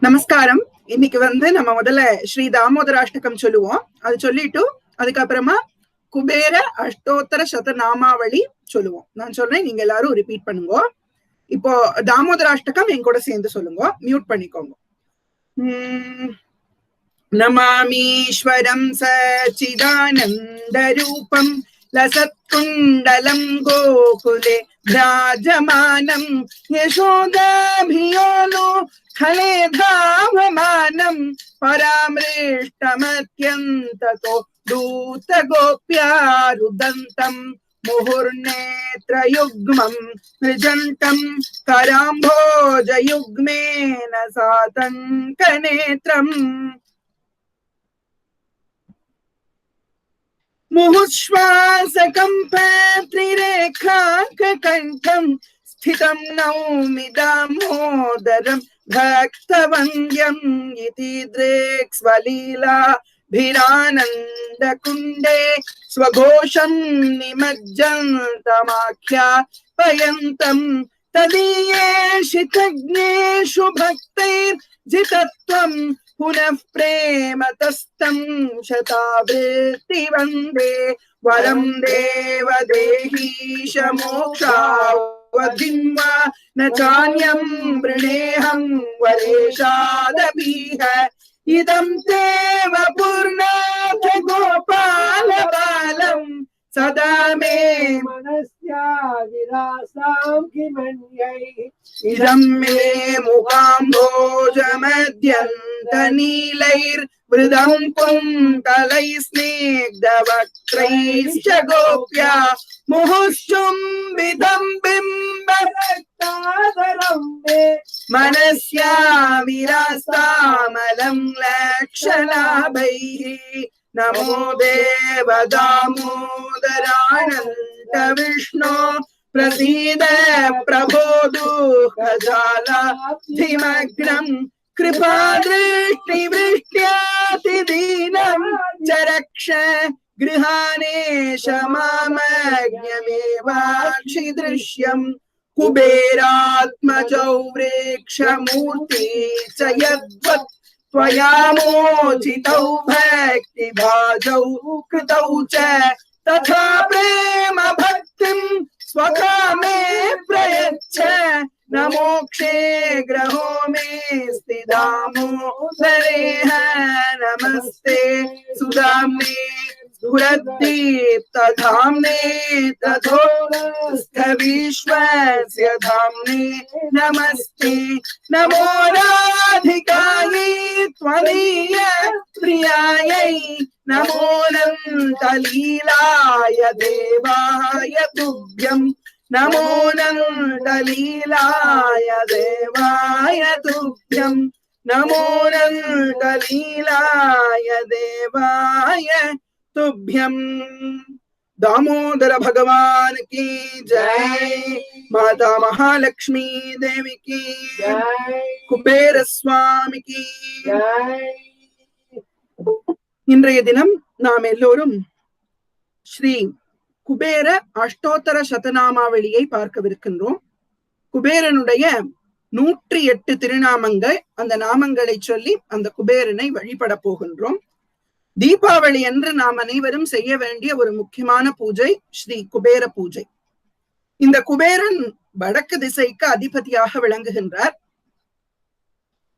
நமஸ்காரம். இன்னைக்கு நம்ம முதல்ல ஸ்ரீ தாமோதராஷ்டகம் சொல்லுவோம். அது சொல்லிட்டு அதுக்கப்புறமா குபேர அஷ்டோத்தர சதநாமாவளி சொல்லுவோம். நான் சொல்றேன், நீங்க எல்லாரும் ரிப்பீட் பண்ணுங்க. இப்போ தாமோதராஷ்டகம் என் கூட சேர்ந்து சொல்லுங்க. மியூட் பண்ணிக்கோங்க. நமாமீஸ்வரம் சச்சிதானந்த ரூபம் லசத்குண்டலம் கோகுலே விராஜமானம் யசோதாபியோனோ खले धावमानं परामृष्टमत्यन्ततो दूतगोप्यारुदन्तं मुहुर्नेत्रयुग्मं मृजन्तं कराम्भोजयुग्मेन सातङ्कनेत्रम् मुहुश्वासकम्पत्रिरेखाककण्ठं स्थितं नौमि दामोदरम् भक्तवन्द्यम् इति द्रेक्स्वलीलाभिरानन्दकुण्डे स्वघोषं निमज्जन्तमाख्यापयन्तम् तदीयेषितज्ञेषु भक्तैर्जितत्वम् पुनः प्रेमतस्तं शतावृत्ति वन्दे वरं देवदेहीश मोक्षावधिं वा न चान्यं वृणेऽहं वरेशादपीह इदं ते वपुर्नाथ गोपालबालम् सदा मे मनस्यादिरासां किमन्यै इदं मे मुकाम्भोजमद्यन्तनीलैर्वृदं पुङ्कलैस्निग्धवक्त्रैश्च गोप्या मुहुश्चुम्बितं बिम्बरक्तादरं मे मनस्या विरास्तामलं लक्षलाभैः नमो देव दामोदरानन्द विष्णो प्रसीद प्रभो दुःखजालाब्धिमग्नम् कृपादृष्टिवृष्ट्यातिदीनं च रक्ष गृहानेश मामज्ञमेवाक्षिदृश्यम् कुबेरात्मजौ वृक्षमूर्ति च यद्वत् त्वया मोचितौ भक्तिभाजौ कृतौ च तथा प्रेम भक्तिं स्वकामे प्रयच्छ न मोक्षे ग्रहो मे स्थिदामोदरेह नमस्ते सुदाम्ने स्फुरद्दीप्तधाम्ने तथोस्थविश्वस्य धाम्ने नमस्ते नमो राधिकायै त्वदीय प्रियायै नमोऽनन्तलीलाय देवाय तुभ्यं नमोऽनन्तलीलाय देवाय तुभ्यं नमोऽनन्तलीलाय देवाय तुभ्यं। दामोदर भगवान की जय, माता महालक्ष्मी देवी की जय, कुबेर स्वामी की जय। இன்றைய தினம் நாம் எல்லோரும் ஸ்ரீ குபேர அஷ்டோத்தர சதநாமாவளியை பார்க்கவிருக்கின்றோம். குபேரனுடைய 108 திருநாமங்கள், அந்த நாமங்களை சொல்லி அந்த குபேரனை வழிபட போகின்றோம். தீபாவளி என்று நாம் அனைவரும் செய்ய வேண்டிய ஒரு முக்கியமான பூஜை ஸ்ரீ குபேர பூஜை. இந்த குபேரன் வடக்கு திசைக்கு அதிபதியாக விளங்குகின்றார்.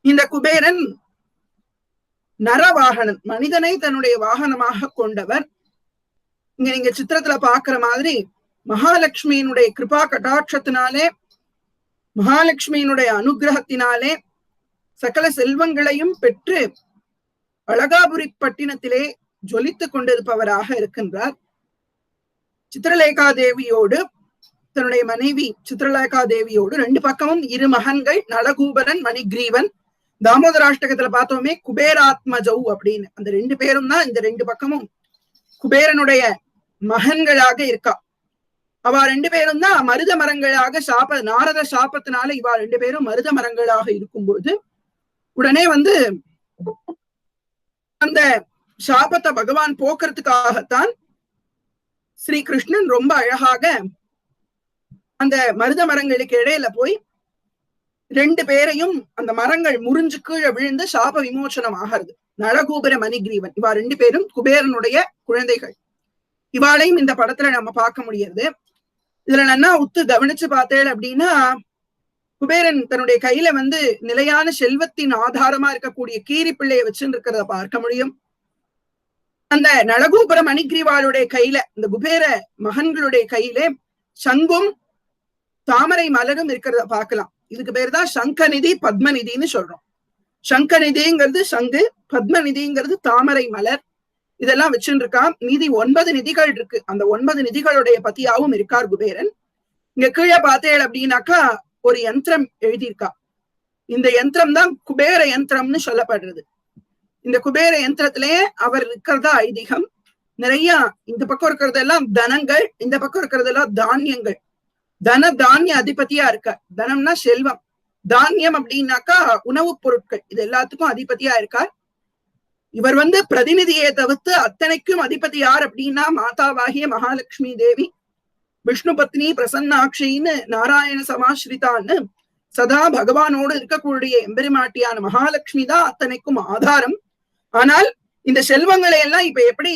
இந்த குபேரன் நரவாகனன், மனிதனை தன்னுடைய வாகனமாக கொண்டவர். இங்க நீங்க சித்திரத்துல பாக்குற மாதிரி மகாலட்சுமியினுடைய கிருபா கடாட்சத்தினாலே, மகாலட்சுமியினுடைய அனுகிரகத்தினாலே சகல செல்வங்களையும் பெற்று அழகாபுரி பட்டினத்திலே ஜொலித்துக் கொண்டிருப்பவராக இருக்கின்றார். சித்திரலேகா தேவியோடு, தன்னுடைய மனைவி சித்திரலேகா தேவியோடு 2 பக்கமும் 2 மகன்கள், நலகூபரன் மணிகிரீவன். தாமோதராஷ்டகத்துல பார்த்தோமே குபேராத்மஜௌ அப்படின்னு, அந்த 2 பேரும் தான் இந்த 2 பக்கமும் குபேரனுடைய மகன்களாக இருக்கா. அவ 2 பேரும் தான் மருத மரங்களாக நாரத சாபத்தினால இவா 2 பேரும் மருத மரங்களாக இருக்கும்போது உடனே அந்த சாபத்தை பகவான் போக்குறதுக்காகத்தான் ஸ்ரீ கிருஷ்ணன் ரொம்ப அழகாக அந்த மருத மரங்களுக்கு இடையில போய் 2 பேரையும் அந்த மரங்கள் முறிஞ்சு கீழே விழுந்து சாப விமோசனம் ஆகிறது. நளகூபர மணிகிரீவன் இவா 2 பேரும் குபேரனுடைய குழந்தைகள். இவாளையும் இந்த படத்துல நம்ம பார்க்க முடியாது. இதுல நல்லா உத்து கவனிச்சு பார்த்தேன் அப்படின்னா, குபேரன் தன்னுடைய கையில நிலையான செல்வத்தின் ஆதாரமா இருக்கக்கூடிய கீரி பிள்ளையை வச்சுன்னு இருக்கிறத பார்க்க முடியும். அந்த நளகூபர மணிகிரீவாளுடைய கையில, இந்த குபேர மகன்களுடைய கையிலே சங்கும் தாமரை மலரும் இருக்கிறத பார்க்கலாம். இதுக்கு பேர் தான் சங்கநிதி பத்மநிதின்னு சொல்றோம். சங்கநிதிங்கிறது சங்கு, பத்மநிதிங்கிறது தாமரை மலர். இதெல்லாம் வச்சுட்டு இருக்கான். மீதி 9 நிதிகள் இருக்கு. அந்த 9 நிதிகளுடைய பத்தியாவும் இருக்கார் குபேரன். இங்க கீழே பார்த்தேள் அப்படின்னாக்கா ஒரு யந்திரம் எழுதியிருக்கா. இந்த யந்திரம் தான் குபேர யந்திரம்னு சொல்லப்படுறது. இந்த குபேர யந்திரத்திலேயே அவர் இருக்கிறதா ஐதீகம். நிறைய இந்த பக்கம் இருக்கிறதெல்லாம் தனங்கள், இந்த பக்கம் இருக்கிறதெல்லாம் தானியங்கள். தன தானிய அதிபதியா இருக்கார். தனம்னா செல்வம், தானியம் அப்படின்னாக்கா உணவுப் பொருட்கள். இது எல்லாத்துக்கும் அதிபதியா இருக்கார். இவர் பிரதிநிதியை தவிர்த்து அத்தனைக்கும் அதிபதி யார் அப்படின்னா மாதாவாகிய மகாலட்சுமி தேவி, விஷ்ணு பத்னி பிரசன்னாட்சின்னு நாராயண சமாஸ்ரிதான்னு சதா பகவானோடு இருக்கக்கூடிய எம்பெருமாட்டியான மகாலட்சுமி தான் அத்தனைக்கும் ஆதாரம். ஆனால் இந்த செல்வங்களை எல்லாம் இப்ப எப்படி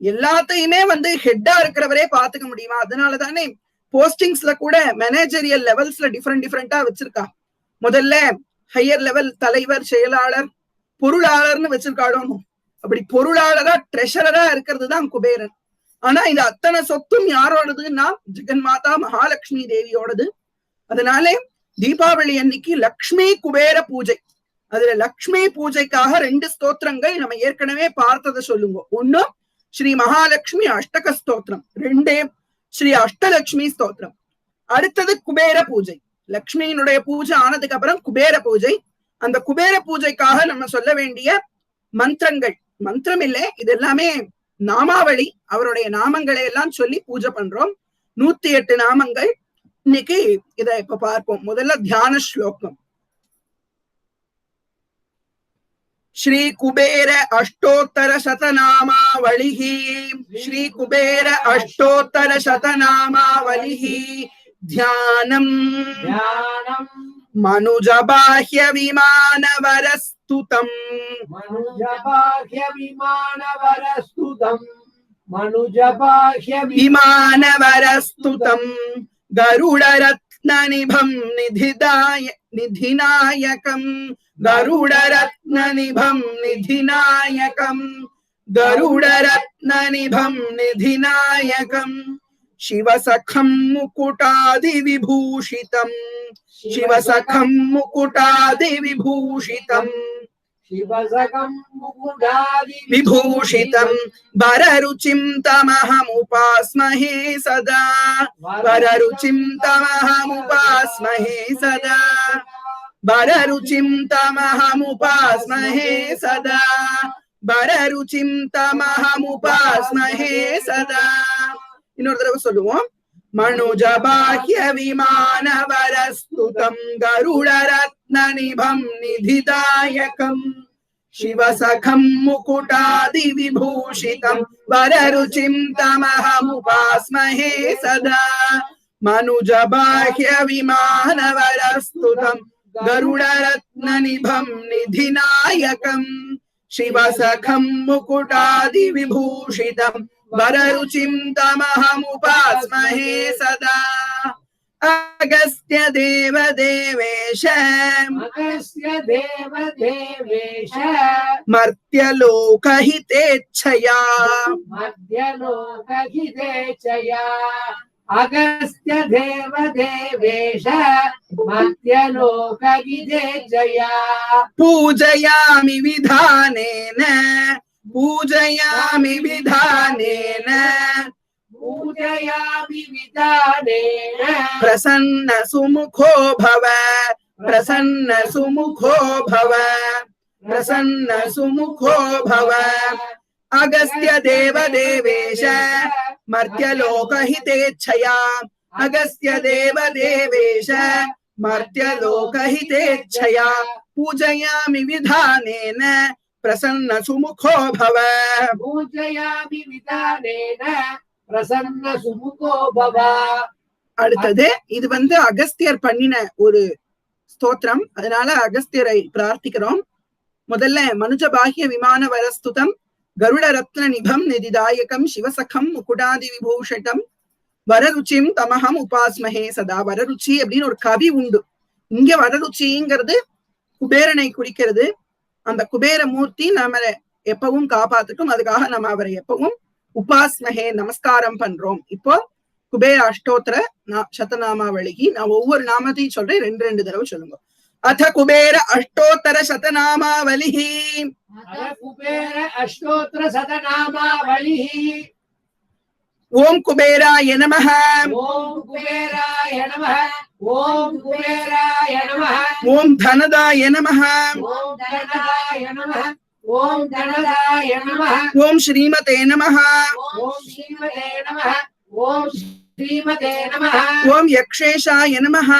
எல்லாத்தையுமே ஹெட்டா இருக்கிறவரே பாத்துக்க முடியுமா? அதனாலதானே போஸ்டிங்ஸ்ல கூட மேனேஜரியல் லெவல்ஸ்ல டிஃபரெண்டா வச்சிருக்கா. முதல்ல ஹையர் லெவல் தலைவர், செயலாளர், பொருளாளர்னு வச்சிருக்காளோன்னு. அப்படி பொருளாளரா ட்ரெஷரரா இருக்கிறது தான் குபேரன். ஆனா இது அத்தனை சொத்தும் யாரோடதுன்னா ஜெகன் மாதா மகாலட்சுமி தேவியோடது. அதனாலே தீபாவளி அன்னைக்கு லக்ஷ்மி குபேர பூஜை. அதுல லக்ஷ்மி பூஜைக்காக 2 ஸ்தோத்திரங்கள் நம்ம ஏற்கனவே பார்த்ததை சொல்லுங்க. ஒண்ணு ஸ்ரீ மகாலட்சுமி அஷ்டக ஸ்தோத்திரம், 2 ஸ்ரீ அஷ்டலட்சுமி ஸ்தோத்திரம். அடுத்தது குபேர பூஜை. லக்ஷ்மியினுடைய பூஜை ஆனதுக்கு அப்புறம் குபேர பூஜை. அந்த குபேர பூஜைக்காக நம்ம சொல்ல வேண்டிய மந்திரங்கள், மந்திரம் இல்லை, இது எல்லாமே நாமாவளி. அவருடைய நாமங்களை எல்லாம் சொல்லி பூஜை பண்றோம். 108 நாமங்கள். இன்னைக்கு இத இப்ப பார்ப்போம். முதல்ல தியான ஸ்லோகம். ஸ்ரீ குபேர அஷ்டோத்தர சதநாமாவளிஹி. ஸ்ரீ குபேர அஷ்டோத்தர சதநாமாவளிஹி. தியானம் மனுஜபாஹ்ய விமானவரஸ்துதம். மனுஜபாஹ்ய விமானவரஸ்துதம். மனுஜபாஹ்ய விமானவரஸ்துதம். கருடரத்னநிபம் நிதிநாயகம். கருடரத்னநிபம் நிதிநாயகம். கருடரத்னநிபம் நிதிநாயகம். சிவசகம் முகுடாதி விபூஷிதம். சிவசகம் முகுடாதி விபூஷிதம். சிவசகம் முகுடாதி விபூஷிதம். வரருச்சிம் தமஹமுபாஸ்மஹே சதா. வரருச்சிம் தமஹமுபாஸ்மஹே சதா. வரருச்சிம் தமஹமுபாஸ்மஹே சதா. வரருச்சிம் தமஹமுபாஸ்மஹே சதா. இன்னொரு தடவை சொல்லுவோம். மனுஜபாஹ்ய விமானவரஸ்துதம். கருடரத்னநிபம் நிதிதாயகம். சிவசகம் முகுடாதி விபூஷிதம். வரருச்சிம் தமஹமுபாஸ்மஹே சதா. மனுஜபாஹ்ய விமானவரஸ்துதம். கருடரத்னநிபம் நிதிநாயகம். சிவசகம் முகுடாதி விபூஷிதம். வரருச்சிம் தமஹமுபாஸ்மஹே சதா. அகஸ்த்ய தேவ தேவேஷ. அகஸ்த்ய தேவ தேவேஷ. மர்த்யலோகஹிதேச்சயா. மர்த்யலோகஹிதேச்சயா. அகஸ்த்ய தேவ தேவேஷ. மர்த்யலோகஹிதேச்சயா. பூஜயாமி விதானேன. பூஜயாமி விதானேன. பூஜயாமி விதானேன. பிரசன்ன சுமுகோ பவ. பிரசன்ன சுமுகோ பவ. பிரசன்ன சுமுகோ பவ. அகஸ்த்ய தேவ தேவேஷ. மர்த்யலோகஹிதேச்சயா. அகஸ்த்ய தேவ தேவேஷ. மர்த்யலோகஹிதேச்சயா. பூஜயாமி விதானேன. பிரசன்ன சுமுகோ பவ. பூஜயாமி விதானேன. பிரசன்ன சுமுகோ பவ. அடுத்தது இது அகஸ்தியர் பண்ணின ஒரு ஸ்தோத்திரம். அதனால அகஸ்தியரை பிரார்த்திக்கிறோம். முதல்ல மனுஜ பாஹ்ய விமான வரஸ்துதம் கருட ரத்ன நிபம் நிதிதாயகம் சிவசகம் முகுடாதி விபூஷடம் வரருச்சிம் தமகம் உபாஸ்மஹே சதா. வரருச்சி அப்படின்னு ஒரு கவி உண்டு. இங்க வரருச்சிங்கிறது குபேரனை குறிக்கிறது. அந்த குபேர மூர்த்தி நம்ம எப்பவும் காப்பாத்துட்டும். அதுக்காக நம்ம அவரை எப்பவும் உபாஸ்மஹே நமஸ்காரம் பண்றோம். இப்போ குபேர அஷ்டோத்திர சதநாமாவளிக்கு நான் ஒவ்வொரு நாமத்தையும் சொல்றேன், 2 தடவை சொல்லுங்க. अथ कुबेर अष्टोत्तर शतनामावलिः कुबेर अष्टोत्तर शतनामावलिः ओम कुबेराय नमः ओम कुबेराय नमः ओम कुबेराय नमः ओम धनदाय नमः ओम धनदाय नमः ओम धनदाय नमः ओम श्रीमते नमः ओम श्रीमते नमः ओम श्रीमते नमः ओम यक्षेशाय नमः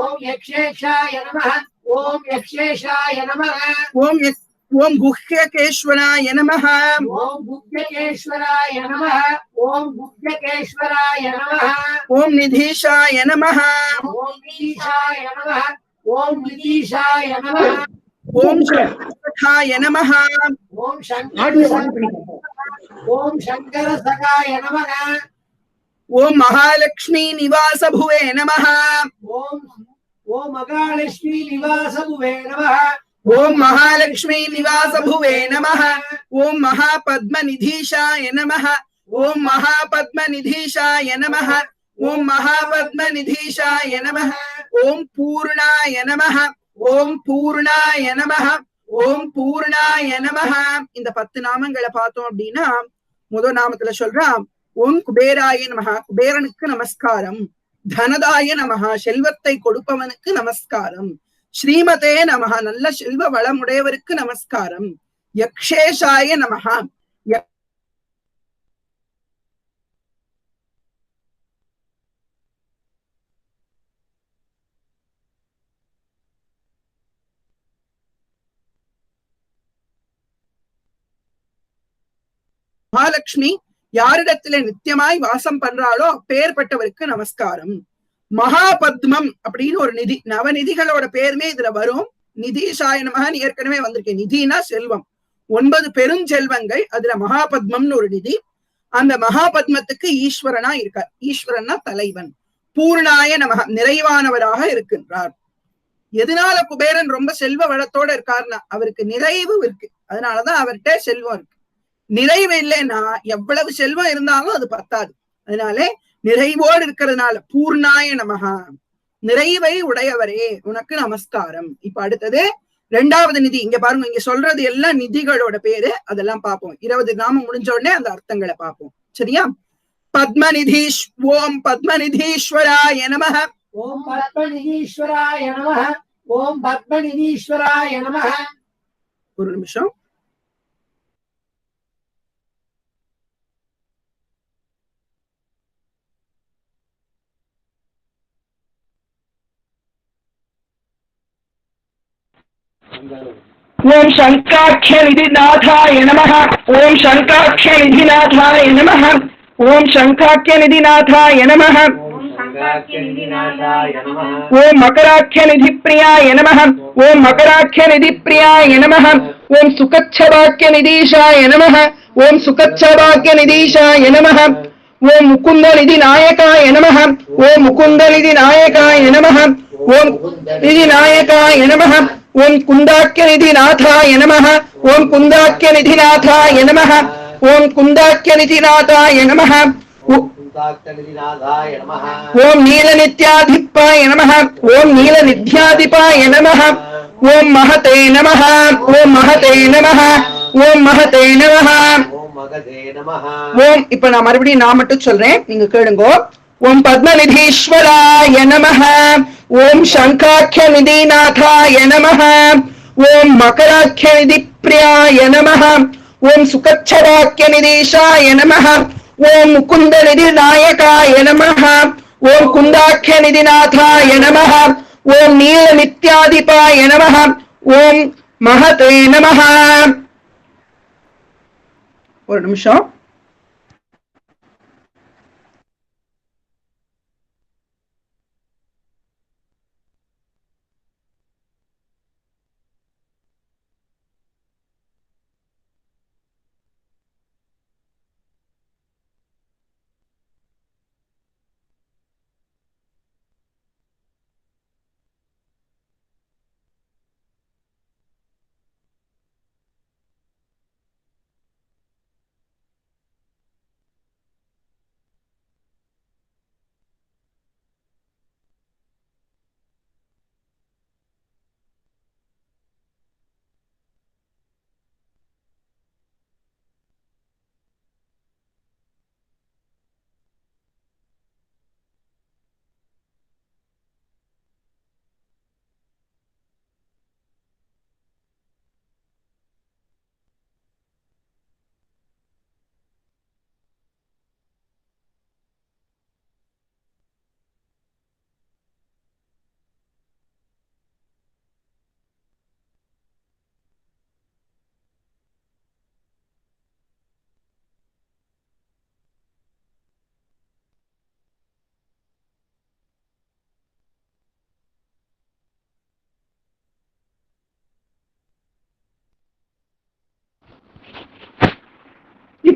ओम यक्षेशाय नमः ओम यक्षेशाय नमः ओम गुह्यकेश्वराय नमः ओम गुह्यकेश्वराय नमः ओम गुह्यकेश्वराय नमः ओम निधीशाय नमः ओम निधीशाय नमः ओम निधीशाय नमः ओम शंकरसखाय नमः ओम शंकरसखाय नमः ओम महालक्ष्मी निवास भुवे नमः ओम महालक्ष्मी निवास भुवे नमः ओम महालक्ष्मी निवास भुवे नमः ओम महापद्मनिधीशाय नमः ओम महापद्मनिधीशाय नमः ओम महापद्मनिधीशाय नमः ओम पूर्णाय नमः ओम पूर्णाय नमः ओम पूर्णाय नमः. இந்த 10 நாமங்களை பார்த்தோம் அப்படின்னா முதல் நாமத்துல சொல்றான் ஓம் குபேராய நமஹ, குபேரனுக்கு நமஸ்காரம். தனதாய நமஹ, செல்வத்தை கொடுப்பவனுக்கு நமஸ்காரம். ஸ்ரீமதே நமஹ, நல்ல செல்வ வளமுடையவருக்கு நமஸ்காரம். யக்ஷேஷாய நமஹ, மகாலட்சுமி யாரிடத்துல நித்தியமாய் வாசம் பண்றாளோ அப்பேற்பட்டவருக்கு நமஸ்காரம். மகாபத்மம் அப்படின்னு ஒரு நிதி, நவநிதிகளோட பேருமே இதுல வரும். நிதிஷாய நமஹன்னு ஏற்கனவே வந்திருக்கேன். நிதினா செல்வம், 9 பெருஞ்செல்வங்கள். அதுல மகாபத்மம்னு ஒரு நிதி. அந்த மகாபத்மத்துக்கு ஈஸ்வரனா இருக்கார். ஈஸ்வரன்னா தலைவன். பூர்ணாய நமஹ, நிறைவானவராக இருக்கின்றார். எதனால குபேரன் ரொம்ப செல்வ வளத்தோட இருக்காருன்னா அவருக்கு நிறைவு இருக்கு. அதனாலதான் அவர்கிட்ட செல்வம் இருக்கு. நிறைவு இல்லைன்னா எவ்வளவு செல்வம் இருந்தாலும் அது பத்தாது. அதனால நிறைவோடு இருக்கிறதுனால பூர்ணாய நமஹா, நிறைவை உடையவரே உனக்கு நமஸ்காரம். இப்ப அடுத்தது 2வது நிதி. இங்க பாருங்க, இங்க சொல்றது எல்லாம் நிதிகளோட பேரு. அதெல்லாம் பார்ப்போம். 20 நாமம் முடிஞ்ச உடனே அந்த அர்த்தங்களை பார்ப்போம். சரியா? பத்மநிதீஷ் ஓம் பத்மநிதீஸ்வராய நமஹ ஓம் பத்மநிதீஸ்வராய நமஹ ஓம் பத்மநிதீஸ்வராய நமஹ. ஒரு நிமிஷம். ओम शंकाख्य निधिनाथाय नमः ओम शंकाख्य निधिनाथाय नमः ओम शंकाख्य निधिनाथाय नमः ओम मकराख्य निधिप्रियाय नमः ओम मकराख्य निधिप्रियाय नमः ओम सुकच्छवाक्य निधीशाय नमः ओम सुकच्छवाक्य निधीशाय नमः ओम मुकुंद निधि नायकाय नमः ओम मुकुंद निधि नायकाय नमः ओम निधि नायकाय नमः ओम कुंदाक्य निधिनाथाय नमः ओम कुंदाक्य निधिनाथाय नमः ओम कुंदाक्य निधिनाथाय नमः ओम नीलनित्याधिपाय नमः ओम नीलनिध्याधिपाय नमः ओम महते नमः ओम महते नमः ओम महते नमः ओम. இப்ப நான் மறுபடியும் நான் மட்டும் சொல்றேன், நீங்க கேளுங்க. ओम पद्मनिधीश्वराय नमः ओम शंकाख्य निधिनाथाय नमः ओम मकराख्य निधिप्रियाय नमः ओम सुकच्छवाक्य निधीशाय नमः ओम मुकुंद निधि नायकाय नमः ओम कुंदाख्य निधिनाथाय नमः ओम नील नित्याधिपाय नमः ओम महते नमः. ஒரு நிமிஷம்.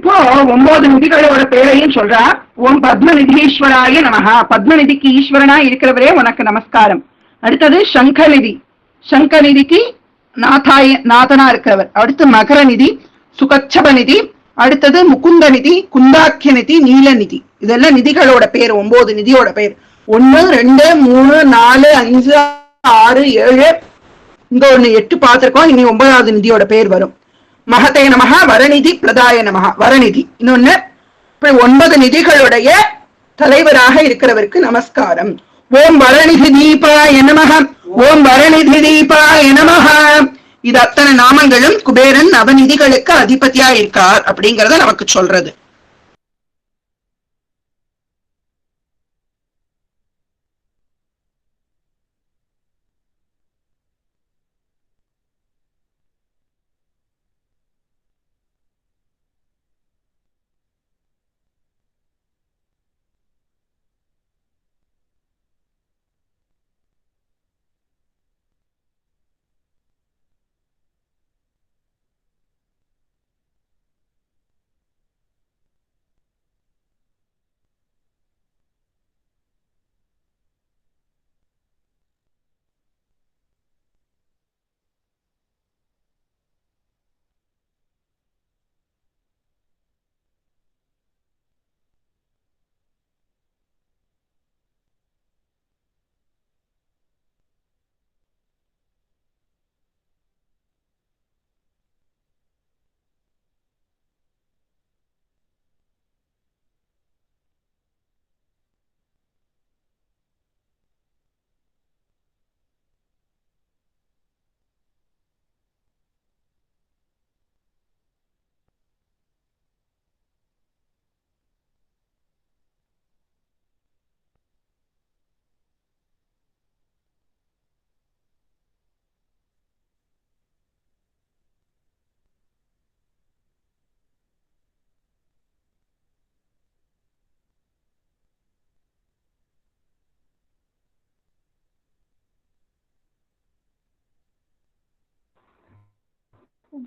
இப்போ 9 நிதிகளோட பேரையும் சொல்றா. ஓம் பத்மநிதீஸ்வராய நமஹ. பத்மநிதிக்கு ஈஸ்வரனா இருக்கிறவரே உனக்கு நமஸ்காரம். அடுத்தது சங்கநிதி. சங்கநிதிக்கு நாதனா இருக்கிறவர். அடுத்து மகர நிதி, சுகச்சப நிதி, அடுத்தது முகுந்த நிதி, குந்தாக்கிய நிதி, நீல நிதி. இதெல்லாம் நிதிகளோட பேர். 9 நிதியோட பேர். 1 2 3 4 5 6 7, இங்க 1 8 பார்த்திருக்கோம். இனி 9வது நிதியோட பேர் வரும். மகதே நமஹ வரநிதி பிரதாய நமஹ. வரநிதி. இன்னொன்னு 9 நிதிகளுடைய தலைவராக இருக்கிறவருக்கு நமஸ்காரம். ஓம் வரநிதி தீபாய நமஹ. ஓம் வரநிதி தீபாய நமஹ. இது அத்தனை நாமங்களும் குபேரன் நவநிதிகளுக்கு அதிபதியா இருக்கார் அப்படிங்கறத நமக்கு சொல்றது.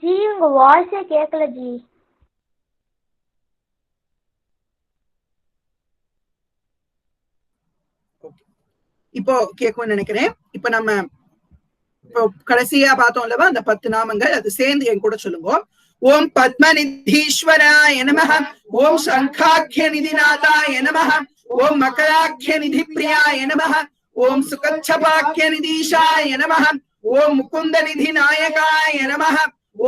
ஜி உங்க வாய்ஸே கேட்கல ஜி. இப்போ கேட்கும்னு நினைக்கிறேன். இப்ப நம்ம இப்போ கடைசியா பார்த்தோம்லவா அந்த 10 நாமங்கள், அது சேர்ந்து என் கூட சொல்லுங்க. ஓம் பத்மநிதீஸ்வராய நமஹ. ஓம் சங்காக்கிய நிதிநாதாய நமஹ. ஓம் மகராக்கிய நிதி பிரியாய நமஹ. ஓம் சுகச்சபாக்கிய நிதீஷாய நமஹ. ஓம் முகுந்த நிதி நாயகாய நமஹ.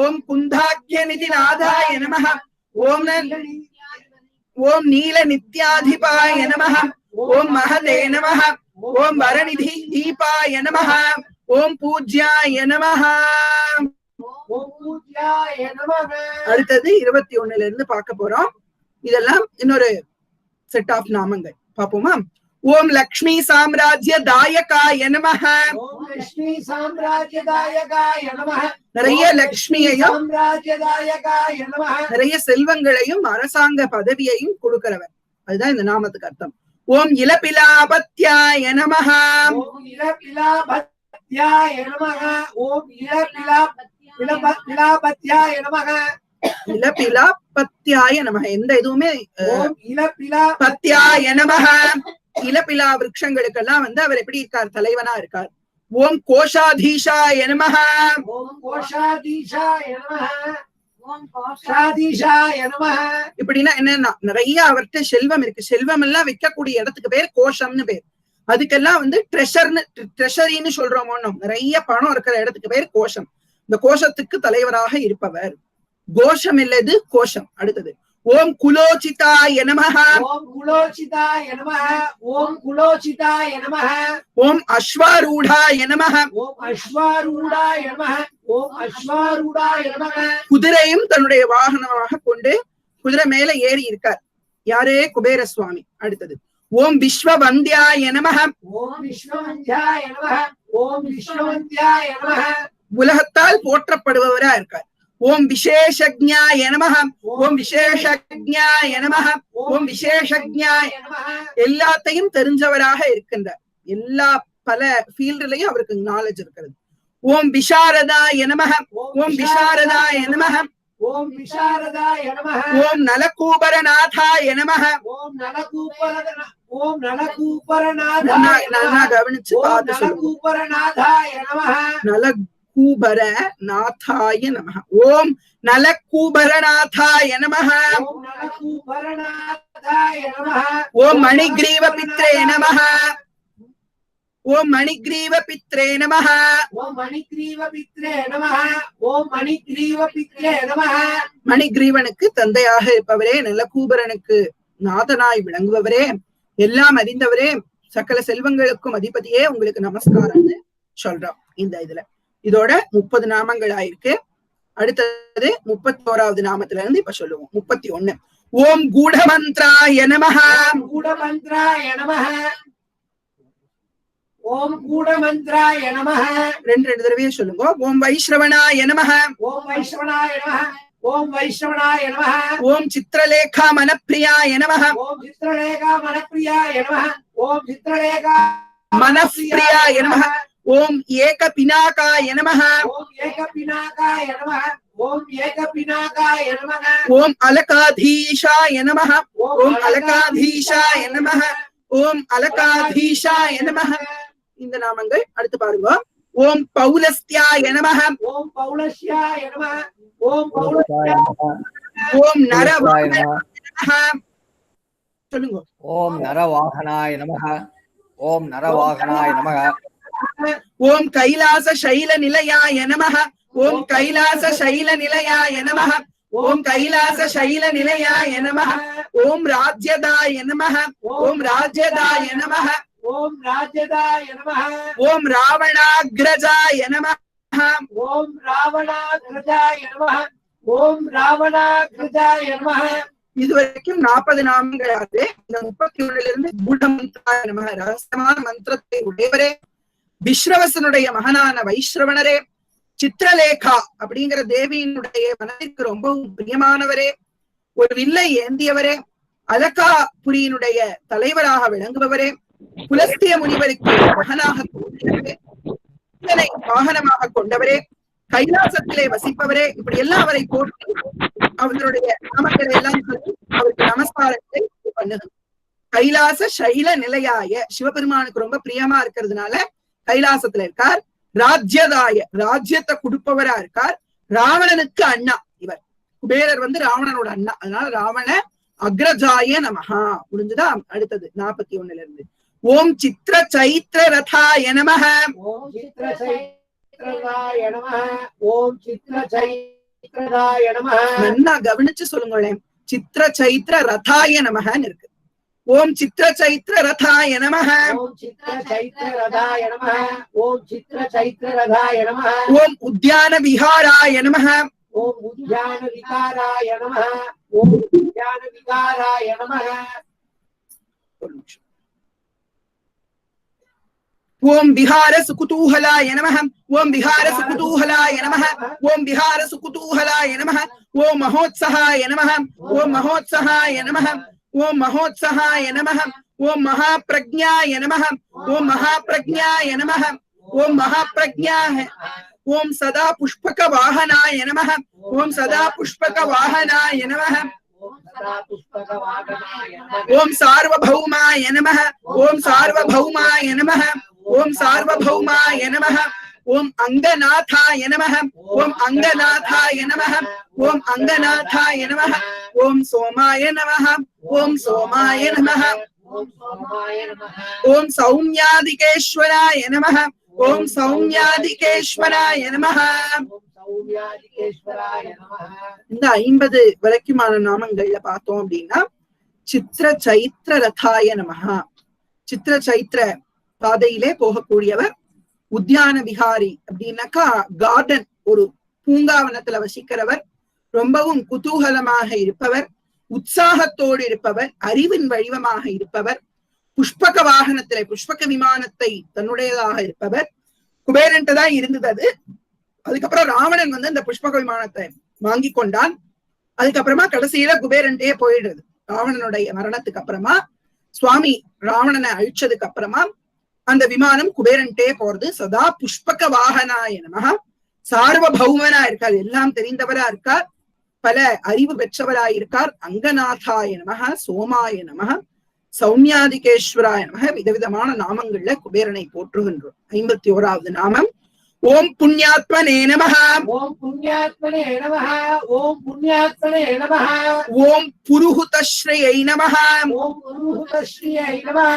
ஓம் குந்தாக்கிய நிதி நாதாய நமஹ. ஓம் நீல நித்யாதிபாய நமஹ. ஓம் மகதே நமஹ. ஓம் வரநிதி தீபாய நமஹ. ஓம் பூஜ்யாய நமஹ. அடுத்தது 21ல இருந்து பார்க்க போறோம். இதெல்லாம் இன்னொரு செட் ஆஃப் நாமங்கள் பாப்போமா? ஓம் லக்ஷ்மி சாம்ராஜ்ய தாயகாய நமஹ. ஓம் லக்ஷ்மி சாம்ராஜ்ய தாயகாய நமஹ. நிறைய லக்ஷ்மியையும் சாம்ராஜ்யதாயகாய நமஹ. நிறைய செல்வங்களையும் அரசாங்க பதவியையும் கொடுக்கிறவர். அதுதான் இந்த நாமத்துக்கு அர்த்தம். ஓம் இலபிலாபத்யாய நமஹ. ஓம் இலபிலாபத்யாய நமஹ. ஓம் இலபிலாபத்யாய நமஹ. இலபிலாபத்யாய நமஹ. எந்த இதுவுமே ஓம் இலபிலாபத்யாய நமஹ. இலபிலா விருட்சங்களுக்கெல்லாம் அவர் எப்படி இருக்கார்? தலைவனா இருக்கார். ஓம் கோஷாதீஷாய நமஹ. ஓம் கோஷாதீஷாய நமஹ. ஓம் கோஷாதீஷாய நமஹ. இப்படின்னா என்னன்னா நிறைய அவர்கிட்ட செல்வம் இருக்கு. செல்வம் எல்லாம் வைக்கக்கூடிய இடத்துக்கு பேர் கோஷம்னு பேர். அதுக்கெல்லாம் ட்ரெஷரின்னு சொல்றோமோ. நிறைய பணம் இருக்கிற இடத்துக்கு பேர் கோஷம். இந்த கோஷத்துக்கு தலைவராக இருப்பவர். கோஷம் இல்லது கோஷம். அடுத்தது ஓம் குலோச்சிதாய நமஹ. ஓம் குலோச்சிதாய நமஹ. ஓம் குலோச்சிதாய நமஹ. ஓம் அஸ்வாரூடாய நமஹ. ஓம் அஸ்வாரூடாய நமஹ. ஓம் அஸ்வாரூடாய நமஹ. குதிரையும் தன்னுடைய வாகனமாக கொண்டு குதிரை மேல ஏறி இருக்கார். யாரே? குபேர சுவாமி. அடுத்தது ஓம் விஸ்வவந்தியாய நமஹ. ஓம் விஸ்வவந்தியாய நமஹ. ஓம் விஸ்வவந்தியாய நமஹ. உலகத்தால் போற்றப்படுபவரா இருக்கார். ஓம் விசேஷஜ்ஞாய நமஹ. ஓம் விசேஷஜ்ஞாய நமஹ. ஓம் விசேஷஜ்ஞாய நமஹ. எல்லாத்தையும் தெரிஞ்சவராக இருக்கின்றார். எல்லா பல ஃபீல்ட்லயும் அவருக்கு நாலேஜ் இருக்கிறது. ஓம் விசாரதாய நமஹ. ஓம் விசாரதாய நமஹ. ஓம் விசாரதாய நமः. ஓம் நலகூபரநாதாய நமः. ஓம் நலகூபரநாதாய நல்லா கவனிச்சு பார்த்து சொல்லுங்க. நலகூபரநாதாய நமः. நலகூபரநாதாய நமः. ஓம் நலகூபரநாதாய நமः. ஓம் நலகூபரநாதாய நமः. ஓம் மணிக்ரீவ பித்ரே நமः. ஓம் மணிக்ரீவ பித்ரே நமः. ஓம் மணிக்ரீவ பித்ரே நமः. ஓம் மணிக்ரீவ பித்ரே நமः. மணிக்ரீவனுக்கு தந்தையாக இருப்பவரே, நலகூபரனுக்கு நாதனாய் விளங்குபவரே, எல்லாம் அறிந்தவரே, சகல செல்வங்களுக்கும் அதிபதியே, உங்களுக்கு நமஸ்காரம்னு சொல்றோம். இந்த இதுல இதோட 30 நாமங்கள் ஆயிருக்கு. அடுத்தது 31வது நாமத்துல இருந்து இப்ப சொல்லுவோம். 31. ஓம் கூடமந்திராய நமः. கூடமந்திராய நமः. ஓம் கூடமந்திராய நமः. ரெண்டு தடவையே சொல்லுங்க. ஓம் வைஷ்ரவணாய நமः. ஓம் வைஷ்ரவணாய நமः. ஓம் வைஷ்ரவணாய நமः. ஓம் சித்ரலேகா மனப்பிரியாய நமः. ஓம் சித்ரலேகா மனப்பிரியாய நமः. ஓம் சித்ரலேகா மனப்பிரியாய நமः. ஓம் ஏக பினாகாய நமः. ஓம் ஏக பினாகாய நமः. ஓம் ஏக பினாகாய நமः. ஓம் அலகாதீஷாய நமः. ஓம் அலகாதீஷாய நமः. ஓம் அலகாதீஷாய நமः. இந்த நாமங்கள் அடுத்து பாருங்க. ஓம் பௌலஸ்தியாய நமः. ஓம் பௌலஸ்யாய நமः. ஓம் பௌலஸ்யாய நமः. ஓம் நரவாகனாய நமः. சொல்லுங்க. ஓம் நரவாகனாய நமः. ஓம் நரவாகனாய நமः. ஓம் கைலாச சைல நிலையாய நமः. ஓம் கைலாச சைல நிலையாய நமः. ஓம் கைலாச சைல நிலையாய நமः. ஓம் ராஜ்யதாய நமः. ஓம் ராஜ்யதாய நமः. ஓம் ராஜ்யதாய நமः. ஓம் ராவணாக்ரஜாய நமः. ஓம் ராவணாக்ரஜாய நமः. ஓம் ராவணாக்ரஜாய நமः. இதுவரைக்கும் 40 நாமங்கள் ஆகுது. இந்த 31 இருந்து கூடமந்திராய நமः, ரகசியமான மந்திரத்தை உடையவரே, விஸ்ரவசனுடைய மகனான வைஷ்ரவணரே, சித்ரலேகா அப்படிங்கிற தேவியினுடைய மனதிற்கு ரொம்பவும் பிரியமானவரே, ஒரு வில்லை ஏந்தியவரே, அலகாபுரியினுடைய தலைவராக விளங்குபவரே, புலஸ்திய முனிவருக்கு மகனாக தோன்றியவரே, வாகனமாக கொண்டவரே, கைலாசத்திலே வசிப்பவரே, இப்படி எல்லாம் அவரை போட்டு அவர்களுடைய நாமங்களை எல்லாம் சொல்லி அவருக்கு நமஸ்காரத்தை பண்ணுது. கைலாச சைல நிலையாய, சிவபெருமானுக்கு ரொம்ப பிரியமா இருக்கிறதுனால கைலாசத்துல இருக்கார். ராஜ்யதாய, ராஜ்யத்தை கொடுப்பவரா இருக்கார். ராவணனுக்கு அண்ணா இவர். குபேரர் ராவணனோட அண்ணா, அதனால ராவண அக்ரஜாய நமஹா. முடிஞ்சுதா? அடுத்தது 41 இருந்து. ஓம் சித்ர சைத்ர ரதாய நமஹ. ஓம் சித்ர சைத்ரதாய நமஹ. ஓம் சித்ர சைத்ரதாய நமஹ. நல்லா கவனிச்சு சொல்லுங்களேன். சித்ர சைத்ர ரதாய நமஹன்னு இருக்கு. ஓம் சித்ர சைத்ர ரதாய நமஹ. ஓம் சித்ர சைத்ர ரதாய நமஹ. ஓம் சித்ர சைத்ர ரதாய நமஹ. ஓம் உத்யான விஹாராய நமஹ. ஓம் உத்யான விகாராய நமஹ. ஓம் உத்யான விகாராய நமஹ. ஓம் விஹார சுகுதூஹலாய நமஹ. ஓம் விஹார சுகுதூஹலாய நமஹ. ஓம் விஹார சுகுதூஹலாய நமஹ. ஓம் மகோத்ஸஹாய நமஹ. ஓம் மகோத்ஸஹாய நமஹ. ஓம் மகோத்ஸஹாய நமஹ. ஓம் மகாப்ரஜ்ஞாய நமஹ. ஓம் மகாப்ரஜ்ஞாய நமஹ. ஓம் மகாப்ரஜ்ஞாய. ஓம் சதா புஷ்பக வாஹனாய நமஹ. ஓம் சதா புஷ்பக வாஹனாய நமஹ. ஓம் சார்வபௌமாய நமஹ. ஓம் சார்வபௌமாய நமஹ. ஓம் சார்வபௌமாய நமஹ. ஓம் அங்கநாதாய நமஹ. ஓம் அங்கநாதாய நமஹ. ஓம் அங்கநாதாய நமஹ. ஓம் சோமாய நமஹ. ஓம் சோமாய நமஹ. ஓம் சௌம்யாதிகேஸ்வராய நமஹ. ஓம் சௌம்யாதிகேஸ்வராய நமஹ. இந்த 50 வரைக்குமான நாமங்கள்ல பார்த்தோம் அப்படின்னா, சித்ர சைத்ர ரதாய நமஹ. சித்ர சைத்ர பாதையிலே போகக்கூடியவர். உத்தியான விஹாரி அப்படின்னாக்கா கார்டன், ஒரு பூங்காவனத்துல வசிக்கிறவர். ரொம்பவும் குதூகலமாக இருப்பவர், உற்சாகத்தோடு இருப்பவர், அறிவின் வடிவமாக இருப்பவர். புஷ்பக வாகனத்திலே, புஷ்பக விமானத்தை தன்னுடையதாக இருப்பவர். குபேரன்ட்டு தான் இருந்தது அது. அதுக்கப்புறம் ராவணன் அந்த புஷ்பக விமானத்தை வாங்கி கொண்டான். அதுக்கப்புறமா கடைசியில குபேரன்ட்டே போயிடுறது. ராவணனுடைய மரணத்துக்கு அப்புறமா, சுவாமி ராவணனை அழிச்சதுக்கு அப்புறமா அந்த விமானம் குபேரன்ட்டே போறது. சதா புஷ்பக வாகனாய நமஹ. சார்வபௌமனா இருக்கார், எல்லாம் தெரிந்தவரா இருக்கார். பல அறிவு பெற்றவராயிருக்கார். அங்கநாதாய நமக, சோமாய நமக, சௌமியாதிகேஸ்வராய நமக, விதவிதமான நாமங்கள்ல குபேரனை போற்றுகின்றோம். 51வது நாமம் ஓம் புண்ணியாத்மனே நமஹ. ஓம் புண்ணியாத்மனே நமஹ. ஓம் புண்ணியாத்மனே நமஹ. ஓம் புருஹுதஸ்ரயை நமஹ. ஓம் புருஹுதஸ்ரீயை நமஹ.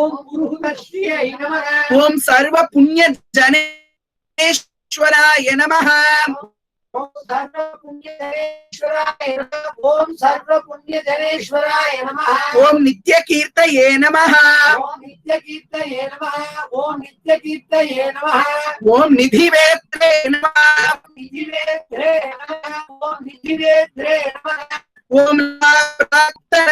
ஓம் புருஹுதஸ்ரீயை நமஹ. ஓம் சர்வ புண்ணிய ஜனேஸ்வராய நமஹ. ஓம் சர்வ புண்ணிய ஜனேஸ்வராய நமஹ. ஓம் சர்வ புண்ணிய ஜனேஸ்வராய நமஹ. ஓம் நித்ய கீர்த்தயே நமஹ. ஓம் நித்ய கீர்த்தயே நமஹ. ஓம் நித்ய கீர்த்தயே நமஹ. ஓம் நிதிவேத்ரே நமஹ. நிதிவேத்ரே நமஹ. ஓம் நிதிவேத்ரே நமஹ. ஓம் பிரார்த்தன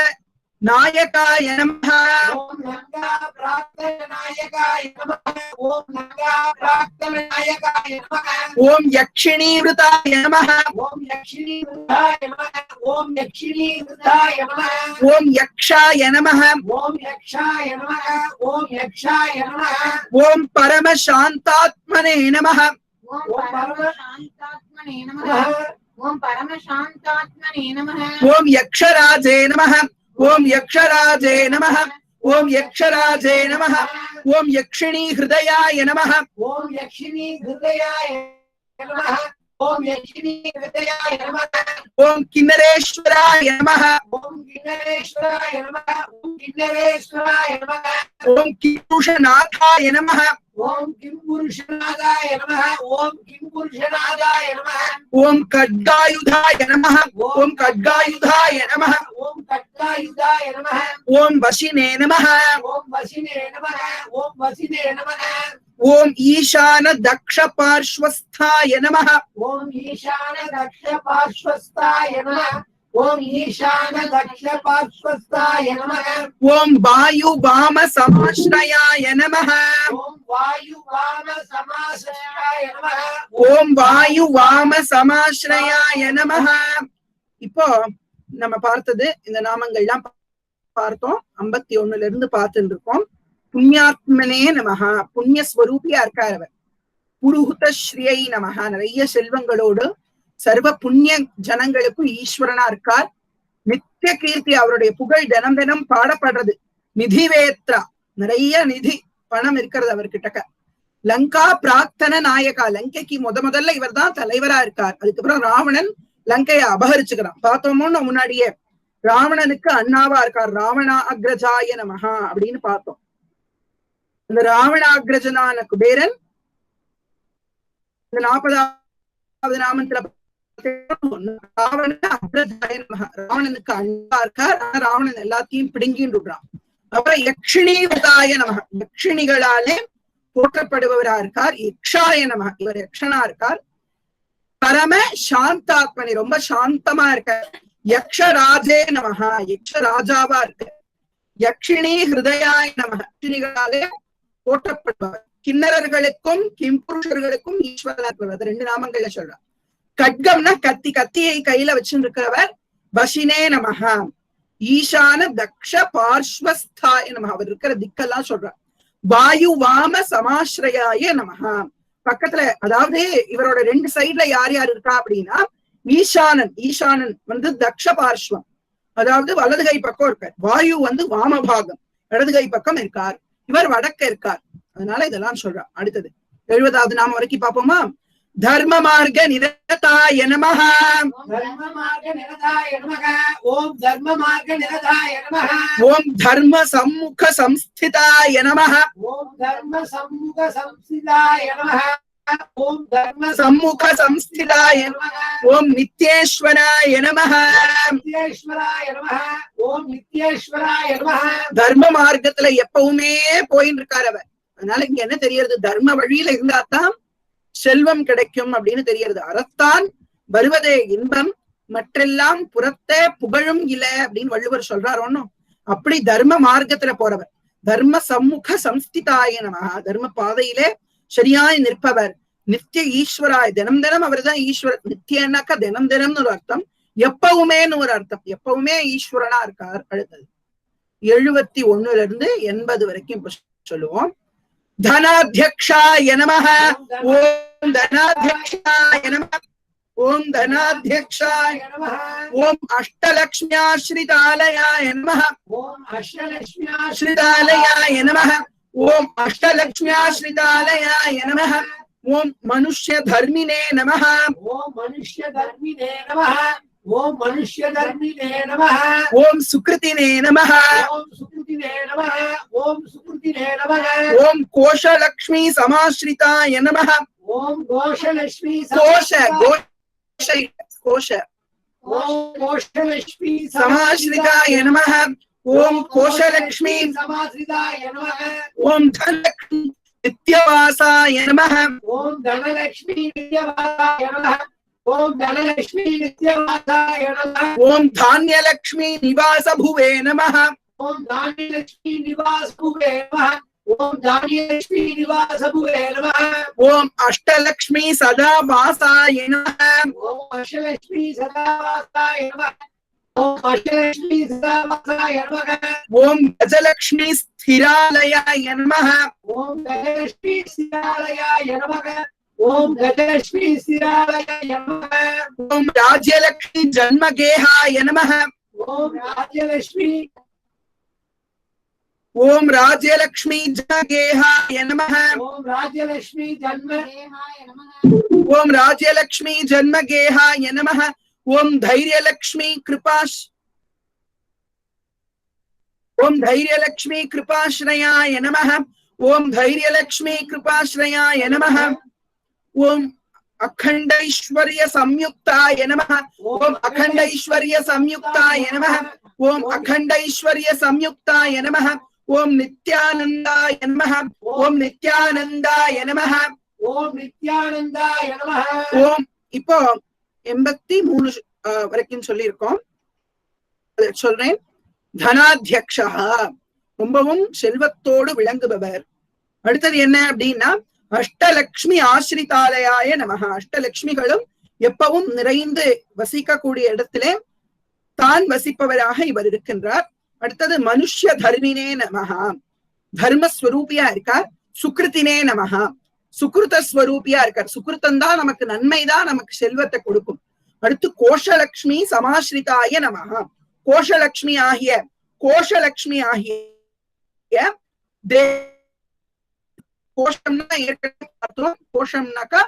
நாயகாய நமஹ. ஓம் நங்கா பிரார்த்தன நாயகாய நமஹ. ஓம் நங்கா பிரார்த்தன நாயகாய நமஹ. ஓம் யக்ஷிணீ விருதாய நமஹ. ஓம் யக்ஷிணீ விருத்தாய நமஹ. ஓம் யக்ஷிணீ விருத்தாய நமஹ. ஓம் யக்ஷாய நமஹ. ஓம் யக்ஷாய நமஹ. ஓம் யக்ஷாய நமஹ. ஓம் பரமசாந்தாத்மனே நமஹ. ஓம் பரமசாந்தாத்மனே நமः. ஓம் பரமசாந்தாத்மனே நமः. ஓம் யக்ஷராஜே நமஹ. ஓம் யக்ஷராஜே நமஹ. ஓம் யக்ஷராஜே நமஹ. ஓம் யக்ஷிணீ ஹிருதயாய நமஹ. ஓம் யக்ஷிணீ ஹிருதயாய நமஹ. ஓம் யக்ஷிணீ ஹிருதயாய நமஹ. ஓம் கின்னரேஸ்வராய நமஹ. ஓம் கிண்ணரேஸ்வராய நமஹ. ஓம் கிண்ணரேஸ்வராய நமஹ. ஓம் கிம்புஷநாதாய நமஹ. ஓம் கிம்புருஷநாதாய நமஹ. ஓம் கிம்புருஷநாதாய நமஹ. ஓம் கட்காயுதாய நமஹ. ஓம் கட்காயுதாய நமஹ. ஓம் கட்காயுதாய நமஹ. ஓம் வசினே நமஹ. ஓம் வசினே நமஹ. ஓம் வசினே நமஹ. ஓம் ஈசான தக்ஷ பார்ஷ்வஸ்தாய நமஹ. ஓம் ஈசான தக்ஷ பார்ஷ்வஸ்தாய நமஹ. ஓம் ஈசான தக்ஷ பார்ஷ்வஸ்தாய நமஹ. ஓம் வாயு வாம சமாஸ்ரயாய நமஹ. ஓம் வாயு வாம சமாஸ்ரயாய நமஹ. ஓம் வாயு வாம சமாஸ்ரயாய நமஹ. இப்போ நம்ம பார்த்தது இந்த நாமங்கள்லாம் பார்த்தோம். 51ல இருந்து பார்த்துட்டு இருக்கோம். புண்ணியாத்மனே நமஹ, புண்ணிய ஸ்வரூபியா இருக்கார் அவர். புருஹுத ஸ்ரீயை நமஹ, நிறைய செல்வங்களோடு சர்வ புண்ணிய ஜனங்களுக்கும் ஈஸ்வரனா இருக்கார். நித்திய கீர்த்தி, அவருடைய புகழ் தினம் தினம் பாடப்படுறது. நிதிவேத்ரா, நிறைய நிதி பணம் இருக்கிறது அவர்கிட்ட. லங்கா பிரார்த்தன நாயகா, லங்கைக்கு முதல்ல இவர் தான் தலைவரா இருக்கார். அதுக்கப்புறம் ராவணன் லங்கையை அபகரிச்சுக்கிறான். பார்த்தோமோன்னு முன்னாடியே ராவணனுக்கு அண்ணாவா இருக்கார். ராவணா அக்ரஜாய நமஹா அப்படின்னு பார்த்தோம். இந்த ராவணாகிரஜனான குபேரன் இந்த 40வது நாமத்துல ராவணனுக்கு அன்பா இருக்கார். ராவணன் எல்லாத்தையும் பிடுங்கின்னு விடுறான். அப்புறம் யக்ஷிணி விதாய நமக, யக்ஷிணிகளாலே போற்றப்படுபவரா இருக்கார். யக்ஷாய நமக, இவர் யக்ஷனா இருக்கார். பரம சாந்தாத்மனி, ரொம்ப சாந்தமா இருக்கார். யக்ஷராஜே நமஹா, யக்ஷ ராஜாவா இருக்கு. யக்ஷிணி ஹிருதயாய நமக, யக்ஷிணிகளாலே போற்றப்படுபவர். கிண்ணறர்களுக்கும் கிம்புருஷர்களுக்கும் ஈஸ்வரனா இருக்கிறவர். 2 நாமங்கள்ல சொல்றார். கட்கம்னா கத்தி, கத்தியை கையில வச்சுட்டு இருக்கிறவர். வசினே நமஹ, ஈசான தக்ஷ பார்ஷ்வஸ்தாய நமஹ, அவர் இருக்கிற திக்கெல்லாம் சொல்றார். வாயு வாம சமாஸ்ரயாய நமஹ, பக்கத்துல, அதாவது இவரோட 2 சைட்ல யார் யார் இருக்கா அப்படின்னா, ஈசானன், ஈசானன் வந்து தக்ஷ பார்ஷ்வம், அதாவது வலது கை பக்கம் இருக்கார். வாயு வந்து வாமபாகம், இடது கை பக்கம் இருக்கார். இவர் வடக்க இருக்கார். அதனால இதெல்லாம் சொல்றார். அடுத்தது 70வது நாமம் வரைக்கும் பார்ப்போமா? தர்ம மார்க நிரதாய நமஹ. தர்ம மார்க நிரதாய நமஹ. ஓம் தர்ம மார்க நிரதாய நமஹ. ஓம் தர்ம சம்முக சம்ஸ்திதாய நமஹ. ஓம் தர்ம சம்முக சம்ஸ்திதாய நமஹ. ஓம் தர்ம சம்முக சம்ஸ்திதாய நமஹ. ஓம் நித்யேஸ்வராய நமஹ. நித்யேஸ்வராய நமஹ. ஓம் நித்யேஸ்வராய நமஹ. தர்ம மார்க்கத்துல எப்பவுமே போயின்னு இருக்கார் அவர். அதனால இங்க என்ன தெரியறது? தர்ம வழியில இருந்தாதான் செல்வம் கிடைக்கும் அப்படின்னு தெரியறது. அறத்தான் வருவதே இன்பம், மற்றெல்லாம் புறத்தே புகழும் இல்ல அப்படின்னு வள்ளுவர் சொல்றார். ஒன்னும் அப்படி தர்ம மார்க்கத்துல போறவர். தர்ம சம்முக சம்ஸ்திதாய நமஹ, தர்ம பாதையிலே சரியாய் நிற்பவர். நித்திய ஈஸ்வராய், தினம் தினம் அவர் தான் ஈஸ்வரர். நித்தியனாக்கா தினம் தினம்னு ஒரு அர்த்தம், எப்பவுமேன்னு ஒரு அர்த்தம். எப்பவுமே ஈஸ்வரனா இருக்கார். அடுத்தது 71ல இருந்து 80 வரைக்கும் இப்ப சொல்லுவோம். தனாத்யக்ஷாய நமஹ. ஓம் தனாத்யக்ஷாய நமஹ. ओम धनाध्यक्षाय नमः ओम अष्टलक्ष्म्याश्रितालयाय नमः ओम अष्टलक्ष्म्या श्रितालयाय नमः ओम अष्टलक्ष्म्याश्रितालयाय नमः ओम मनुष्य धर्मिणे नमः ओम मनुष्य धर्मिणे नमः ओम मनुष्य धर्मिणे नमः ओम सुकृतिने नमः ओम सुकृतिने नमः ओम सुकृतिने नमः ओम कोशलक्ष्मी समाश्रिताय नमः ओम घोषलक्ष्मी कोश कोश कोश ओम घोषलक्ष्मी समाश्रिताय नमः ओम कोशलक्ष्मी समाश्रिताय नमः ओम धनलक्ष्मी नित्यवासाय नमः ओम धनलक्ष्मी नित्यवासाय नमः ओम धनलक्ष्मी नित्यवासाय नमः ओम धान्यलक्ष्मी निवास भुवे नमः ओम धान्यलक्ष्मी निवास भुवे नमः ओम धान्यलक्ष्मी निवास भुवे नमः ओम अष्टलक्ष्मी सदा वासाय नमः ओम अष्टलक्ष्मी सदावासाय नमः ओम अष्टलक्ष्मी सदावासाय नमः ओम गजलक्ष्मी स्थिरालयाय नमः ओम गजलक्ष्मी स्थिरालयाय नमः ओम गजलक्ष्मी स्थिरालयाय नमः ओम राज्यलक्ष्मी जन्मगेहाय नमः ओम राज्यलक्ष्मी ओम राज्यलक्ष्मी जन्मगेहाय नमः ओम राज्यलक्ष्मी जन्म देहाय नमः ओम राज्यलक्ष्मी जन्मगेहाय नमः ओम धैर्यलक्ष्मी कृपाश ओम धैर्यलक्ष्मी कृपाश्रयाय नमः ओम धैर्यलक्ष्मी कृपाश्रयाय नमः ओम अखंडैश्वर्य संयुक्ताय नमः ओम अखंडैश्वर्य संयुक्ताय नमः ओम अखंडैश्वर्य संयुक्ताय नमः ओम नित्यानंदाय नमः ओम नित्यानंदाय नमः ओम नित्यानंदाय नमः ओम இப்போ 83 வரைக்கும் சொல்லியிருக்கோம். சொல்றேன். தனாத்யக்ஷா ரொம்பவும் செல்வத்தோடு விளங்குபவர். அடுத்தது என்ன அப்படின்னா அஷ்டலக்ஷ்மி ஆசிரிதாலயாய நமக. அஷ்டலக்ஷ்மிகளும் எப்பவும் நிறைந்து வசிக்கக்கூடிய இடத்திலே தான் வசிப்பவராக இவர் இருக்கின்றார். அடுத்தது மனுஷ்ய தர்மினே நமக. தர்மஸ்வரூபியா இருக்கார். சுக்ருத்தினே நமக. சுக்ருத ஸ்வரூபியா இருக்கார். சுக்ருத்தம் தான் நமக்கு நன்மைதான் நமக்கு செல்வத்தை கொடுக்கும். அடுத்து கோஷலக்ஷ்மி சமாஸ்ரிதாய நமக. கோஷலக்ஷ்மி ஆகிய கோஷம்னா ஏற்கனவே பார்த்தோம். கோஷம்னாக்கா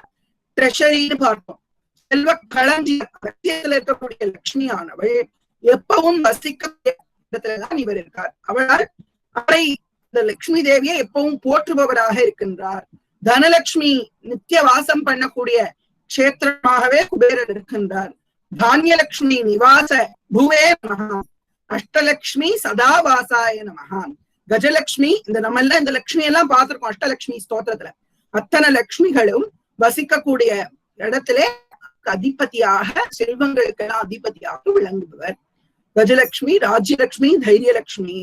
ட்ரெஷரின்னு பார்த்தோம். செல்வ களஞ்சியத்தில் இருக்கக்கூடிய லட்சுமியானவள் எப்பவும் வசிக்க இடத்துலதான் இவர் இருக்கார். அவரை இந்த லட்சுமி தேவியை எப்பவும் போற்றுபவராக இருக்கின்றார். தனலட்சுமி நித்திய வாசம் பண்ணக்கூடிய கஷேத்திரமாகவே குபேரர் இருக்கின்றார். தானியலட்சுமி நிவாச பூவே நமஹ. அஷ்டலட்சுமி சதாவாசாய நமஹ. கஜலட்சுமி நம்ம எல்லாம் இந்த லட்சுமி எல்லாம் பார்த்திருக்கோம் அஷ்டலட்சுமி ஸ்தோத்திரத்துல. அத்தனை லட்சுமிகளும் வசிக்கக்கூடிய இடத்திலே அதிபதியாக செல்வங்களுக்கெல்லாம் அதிபதியாக விளங்குபவர். கஜலட்சுமி, ராஜ்யலட்சுமி, தைரியலட்சுமி.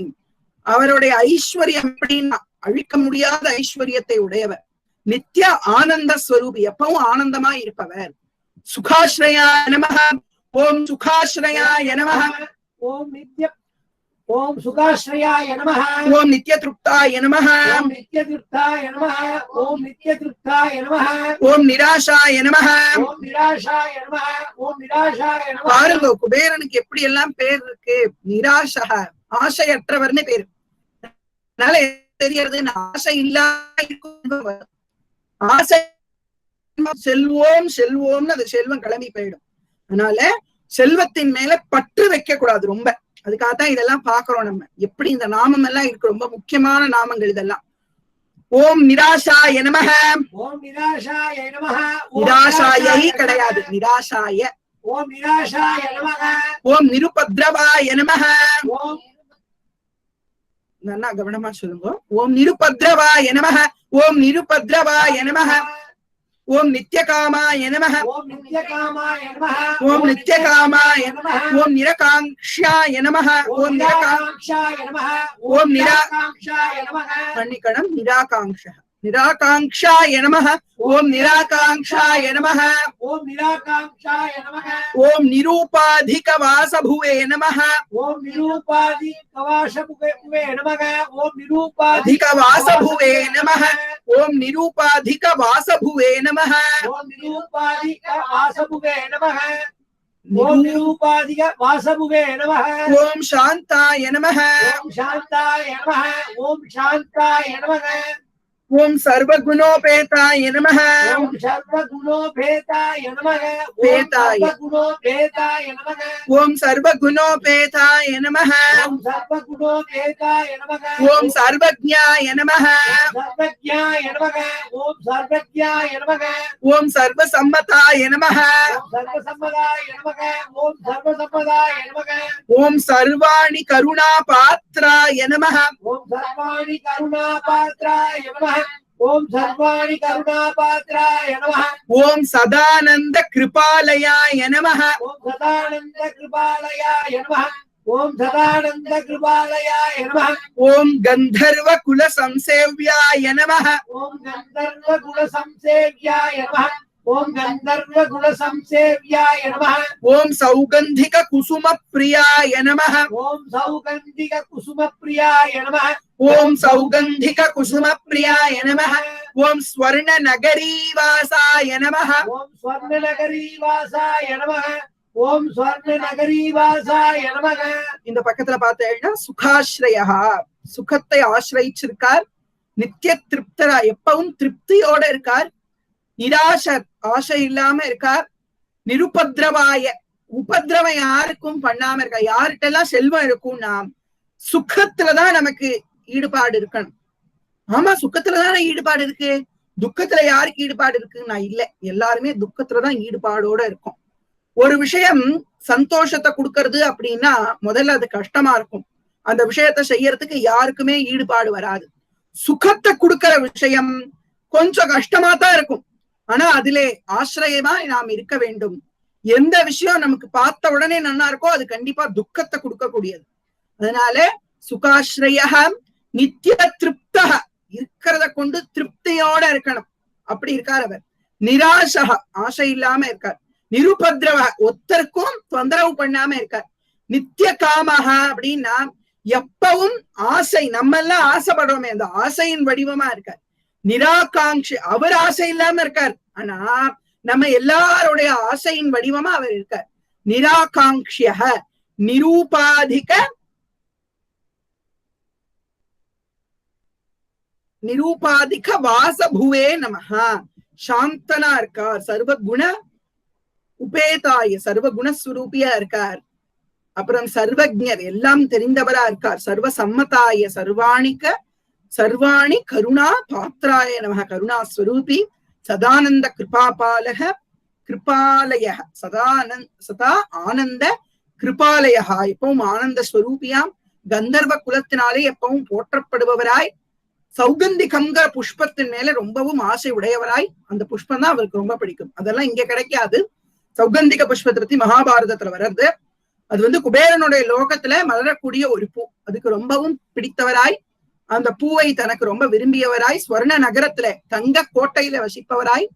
அவருடைய ஐஸ்வர்யம் எப்படின்னா அழிக்க முடியாத ஐஸ்வர்யத்தை உடையவர். நித்திய ஆனந்த ஸ்வரூபி, எப்பவும் ஆனந்தமா இருப்பவர். சுகாஸ்ரயாய நமஹ. ஓம் சுகாஸ்ரயாய நமஹ. ओम सुखाश्रयाय नमः. ओम नित्यतृप्ताय नमः. ओम नित्यतृप्ताय नमः. ओम नित्यतृप्ताय नमः. ओम निराशाय नमः. ओम निराशाय नमः. ओम निराशाय नमः. பாருங்க குபேரனுக்கு எப்படி எல்லாம் பேர் இருக்கு. நிராசக, ஆசையற்றவர்னு பேரு. அதனால தெரியறது ஆசை இல்லாம ஆசை செல்வோம் செல்வோம்னு அது செல்வம் கிளம்பி போயிடும். அதனால செல்வத்தின் மேல பற்று வைக்க கூடாது ரொம்ப. அதுக்காகத்தான் இதெல்லாம் பாக்குறோம் நம்ம. எப்படி இந்த நாமம் எல்லாம் இருக்கு, ரொம்ப முக்கியமான நாமங்கள் இதெல்லாம். ஓம் நிராசாய நமஹ. ஓம் நிராசாய நமஹ. நிராசாயை கிடையாது, நிராசாய. ஓம் நிராசாய நமஹ. ஓம் நிருபத்ரவாய நமஹ. ஓம் நல்லா கவனமா சொல்லுங்க. ஓம் நிருபத்ரவாய நமஹ. ஓம் நிருபத்ரவாய நமஹ. ஓம் நித்யகாமாய நமஹ. ஓம் நித்யகாமாய நமஹ. ஓம் நித்யகாமாய நமஹ. ஓம் நிரகாங்க்ஷாய நமஹ. ஓம் நிராகாங்க்ஷாய நமஹ. ஓம் நிராகாங்க்ஷாய நமஹ. மன்னிக்கணும், நிராகாங்க்ஷ. நிராகாங்க்ஷாய நமஹ. ஓம் நிராகாங்க்ஷாய நமஹ. ஓம் நிராகாங்க்ஷாய நமஹ. ஓம் நிரூபாதிக வாசபுவே நமஹ. ஓம் நிரூபாதி கவாசபுவே நமஹ. ஓம் நிரூபாதி அதிக வாசபுவே நமஹ. ஓம் நிரூபாதிக வாசபுவே நமஹ. ஓம் நிரூபாதிக வாசபுவே நமஹ. ஓம் நிரூபாதிக வாசபுவே நமஹ. ஓம் சாந்தாய நமஹ. ஓம் சாந்தாய நமஹ. ஓம் சாந்தாய நமஹ. ஓம் சர்வகுணோபேதாய நமஹ. ஓம் சர்வகுணோபேதாய நமஹ. பேதாய. குணோபேதாய நமஹ. ஓம் சர்வகுணோபேதாய நமஹ. ஓம் சர்வகுணோபேதாய நமஹ. ஓம் சர்வஜ்ஞாய நமஹ. சர்வஜ்ஞாய நமஹ. ஓம் சர்வஜ்ஞாய நமஹ. ஓம் சர்வசம்மதாய நமஹ. ஓம் சர்வசம்மதாய நமஹ. ஓம் சர்வசம்மதாய நமஹ. ஓம் சர்வாணி கருணா பாத்ராய நமஹ. ஓம் சர்வாணி கருணாபாத்ராய நமஹ. ஓம் சர்வாணி கருணாபாத்ராய நமஹ. ஓம் சதானந்த கிருபாலயாய நமஹ. ஓம் சதானந்த கிருபாலயாய நமஹ. ஓம் சதானந்த கிருபாலயாய நமஹ. ஓம் கந்தர்வ குல சம்சேவ்யாய நமஹ. ஓம் கந்தர்வ குல சம்சேவ்யாய நமஹ. ஓம் கந்தர்வ குல சம்சேவ்யாய நமஹ. ஓம் சௌகந்திக குசும பிரியாய நமஹ. ஓம் சௌகந்திக குசும பிரியாய நமஹ. ஓம் சௌகந்திக குசும பிரியாய நமஹ. ஓம் ஸ்வர்ண நகரீவாசாய நமஹ. ஓம் ஸ்வர்ணநகரி வாசாய நமஹ. ஓம் ஸ்வர்ணநகரி வாசாய நமஹ. இந்த பக்கத்துல பார்த்தேன்னா சுகாஸ்ரயா, சுகத்தை ஆசிரிச்சிருக்கார். நித்திய திருப்தரா, எப்பவும் திருப்தியோட இருக்கார். நிராசர், ஆசை இல்லாம இருக்கார். நிருபத்ரவாய, உபதிரவம் யாருக்கும் பண்ணாம இருக்கார். யார்கிட்ட எல்லாம் செல்வம் இருக்கும்னா சுகத்துலதான் நமக்கு ஈடுபாடு இருக்கணும். ஆமா, சுகத்துலதானே ஈடுபாடு இருக்கு. துக்கத்துல யாருக்கு ஈடுபாடு இருக்குன்னா இல்ல, எல்லாருமே துக்கத்துலதான் ஈடுபாடோட இருக்கும். ஒரு விஷயம் சந்தோஷத்தை கொடுக்கறது அப்படின்னா முதல்ல அது கஷ்டமா இருக்கும். அந்த விஷயத்த செய்யறதுக்கு யாருக்குமே ஈடுபாடு வராது. சுகத்தை கொடுக்கிற விஷயம் கொஞ்சம் கஷ்டமா தான் இருக்கும். ஆனா அதிலே ஆசிரியமா நாம் இருக்க வேண்டும். எந்த விஷயம் நமக்கு பார்த்த உடனே நல்லா இருக்கோ அது கண்டிப்பா துக்கத்தை கொடுக்க கூடியது. அதனால சுகாஸ்ரய நித்திய திருப்தக, இருக்கிறத கொண்டு திருப்தியோட இருக்கணும். அப்படி இருக்கார் அவர். நிராசக, ஆசை இல்லாம இருக்கார். நிருபத்ரவ, ஒத்தருக்கும் தொந்தரவு பண்ணாம இருக்கார். நித்திய காமக அப்படின்னா எப்பவும் ஆசை, நம்ம எல்லாம் ஆசைப்படுறோமே அந்த ஆசையின் வடிவமா இருக்கார். நிராகாங்ஷி, அவர் ஆசை இல்லாம இருக்கார். ஆனா நம்ம எல்லாருடைய ஆசையின் வடிவமா அவர் இருக்கார். நிராகாங்ஷிய நிரூபாதிக நிரூபாதிக வாசபுவே நமஹ. சாந்தனா இருக்கார். சர்வகுண உபேதாய, சர்வகுணஸ்வரூபியா இருக்கார். அப்புறம் சர்வஜர், எல்லாம் தெரிந்தவரா இருக்கார். சர்வ சம்மதாய, சர்வாணி கருணா பாத்ராய நமஹ. கருணா ஸ்வரூபி சதானந்த கிருபாபாலக கிருபாலய, சதா ஆனந்த கிருபாலய, எப்பவும் ஆனந்த ஸ்வரூபியாம். கந்தர்வ குலத்தினாலே எப்பவும் போற்றப்படுபவராய். சௌகந்திகம்ங்கிற புஷ்பத்தின் மேல ரொம்பவும் ஆசை உடையவராய். அந்த புஷ்பம் தான் அவருக்கு ரொம்ப பிடிக்கும். அதெல்லாம் இங்க கிடைக்காது. சௌகந்திக புஷ்பத்தை பத்தி மகாபாரதத்துல வர்றது. அது குபேரனுடைய லோகத்துல மலரக்கூடிய ஒரு பூ. அதுக்கு ரொம்பவும் பிடித்தவராய், அந்த பூவை தனக்கு ரொம்ப விரும்பியவராய், ஸ்வர்ண நகரத்துல தங்க கோட்டையில வசிப்பவராய்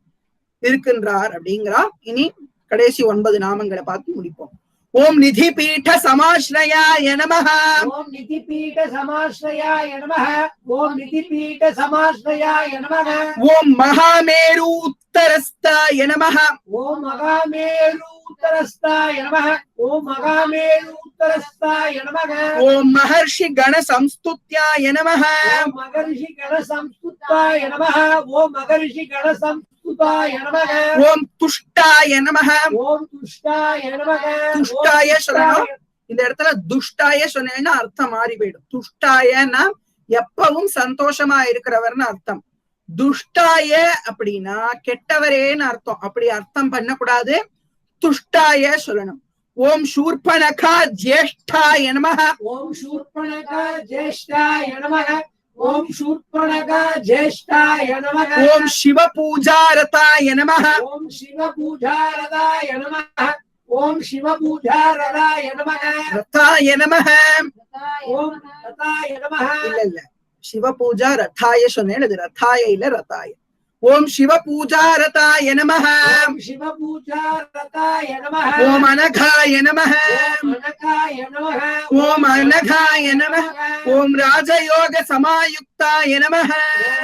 இருக்கின்றார் அப்படிங்கிறார். இனி கடைசி 9 நாமங்களை பார்த்து முடிப்போம். ஓம் நிதி பீட சமாஸ்ரயாய நமஹ. ஓம் நிதி பீட சமாஸ்ரயாய நமஹ. ஓம் நிதி பீட சமாஸ்ரயாய நமஹ. ஓம் மகாமேரு உத்தரஸ்தாய நமஹ. ஓம் மகாமேரு உத்தரஸ்தாய நமஹ. ஓம் மகாமேரு உத்தரஸ்தாய நமஹ. ஓம் மகர்ஷி கண சம்ஸ்துத்யாய நமஹ. ஓம் மகர்ஷி கண சம்ஸ்துதாய நமஹ. ஓம் மகர்ஷி கண சம்ஸ்துதாய நமஹ. ஓம் துஷ்டாய நமஹ. ஓம் துஷ்டாய நமஹ. துஷ்டாய சொல்லணும். இந்த இடத்துல துஷ்டாய சொன்னேன்னா அர்த்தம் மாறி போயிடும். துஷ்டாயன்னா எப்பவும் சந்தோஷமா இருக்கிறவர்னு அர்த்தம். துஷ்டாய அப்படின்னா கெட்டவரேன்னு அர்த்தம். அப்படி அர்த்தம் பண்ணக்கூடாது. துஷ்டாய சொல்லணும். ஓம் சூர்பனகா ஜேஷ்டாய நமஹ. ஓம் சூர்பனகா ஜேஷ்டாய நமஹ. ஓம் சூர்பனகா ஜேஷ்டாய நமஹ. ஓம் சிவ பூஜாரதாய நமஹ. ஓம் சிவ பூஜாரதாய நமஹ. ஓம் சிவ பூஜாரதாய நமஹ. ரதாய நமஹ. ஓம் ரதாய நமஹ. இல்ல சிவ பூஜா ரதாய சொன்னேன். அது ரதாய இல்ல ரதாய. ஓம் சிவ பூஜாரதாய நமஹ. ஓம் சிவ பூஜாரதாய நமஹ. ஓம் அனகாய நமஹ. ஓம் அனகாய நமஹ. ஓம் அனகாய நமஹ. ஓம் ராஜயோக சமாயுக்தாய நமஹ.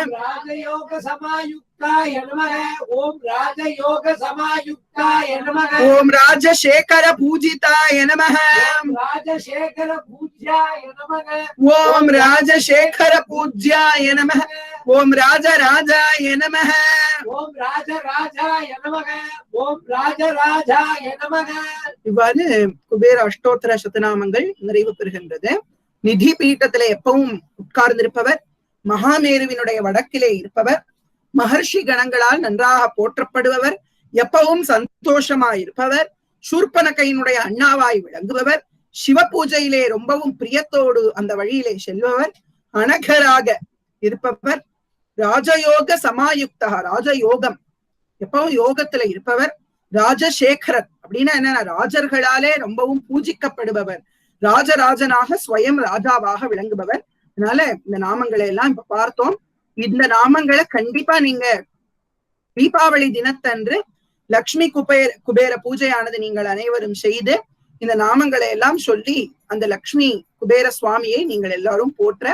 ஓம் ராஜயோக சமாயுக்தாய நமஹ. ஓம் ராஜயோக சமாயுக்தாய நமஹ. ஓம் ராஜசேகர பூஜிதாய நமஹ. ஓம் ராஜசேகர பூஜ்யாய நமஹ. ஓம் ராஜசேகர பூஜ்யாய நமஹ. ஓம் ராஜராஜாய நமஹ. ஓம் ராஜராஜாய நமஹ. ஓம் ராஜராஜாய நமஹ. இவ்வாறு குபேர அஷ்டோத்தர சதநாமங்கள் நிறைவு பெறுகின்றது. நிதி பீட்டத்திலே எப்பவும் உட்கார்ந்திருப்பவர், மகாமேருவினுடைய வடக்கிலே இருப்பவர், மகர்ஷி கணங்களால் நன்றாக போற்றப்படுபவர், எப்பவும் சந்தோஷமாயிருப்பவர், சூர்பனகையினுடைய அண்ணாவாய் விளங்குபவர், சிவ பூஜையிலே ரொம்பவும் பிரியத்தோடு அந்த வழியிலே செல்பவர், அனகராக இருப்பவர், ராஜயோக சமாயுக்தா, ராஜயோகம் எப்பவும் யோகத்துல இருப்பவர், ராஜசேகரர் அப்படின்னா என்ன, ராஜர்களாலே ரொம்பவும் பூஜிக்கப்படுபவர், ராஜராஜனாக ஸ்வயம் ராஜாவாக விளங்குபவர். அதனால இந்த நாமங்களை எல்லாம் இப்ப பார்த்தோம். இந்த நாமங்களை கண்டிப்பா நீங்க தீபாவளி தினத்தன்று லக்ஷ்மி குபேர பூஜையானது நீங்கள் அனைவரும் செய்து இந்த நாமங்களை எல்லாம் சொல்லி அந்த லக்ஷ்மி குபேர சுவாமியை நீங்கள் எல்லாரும் போற்ற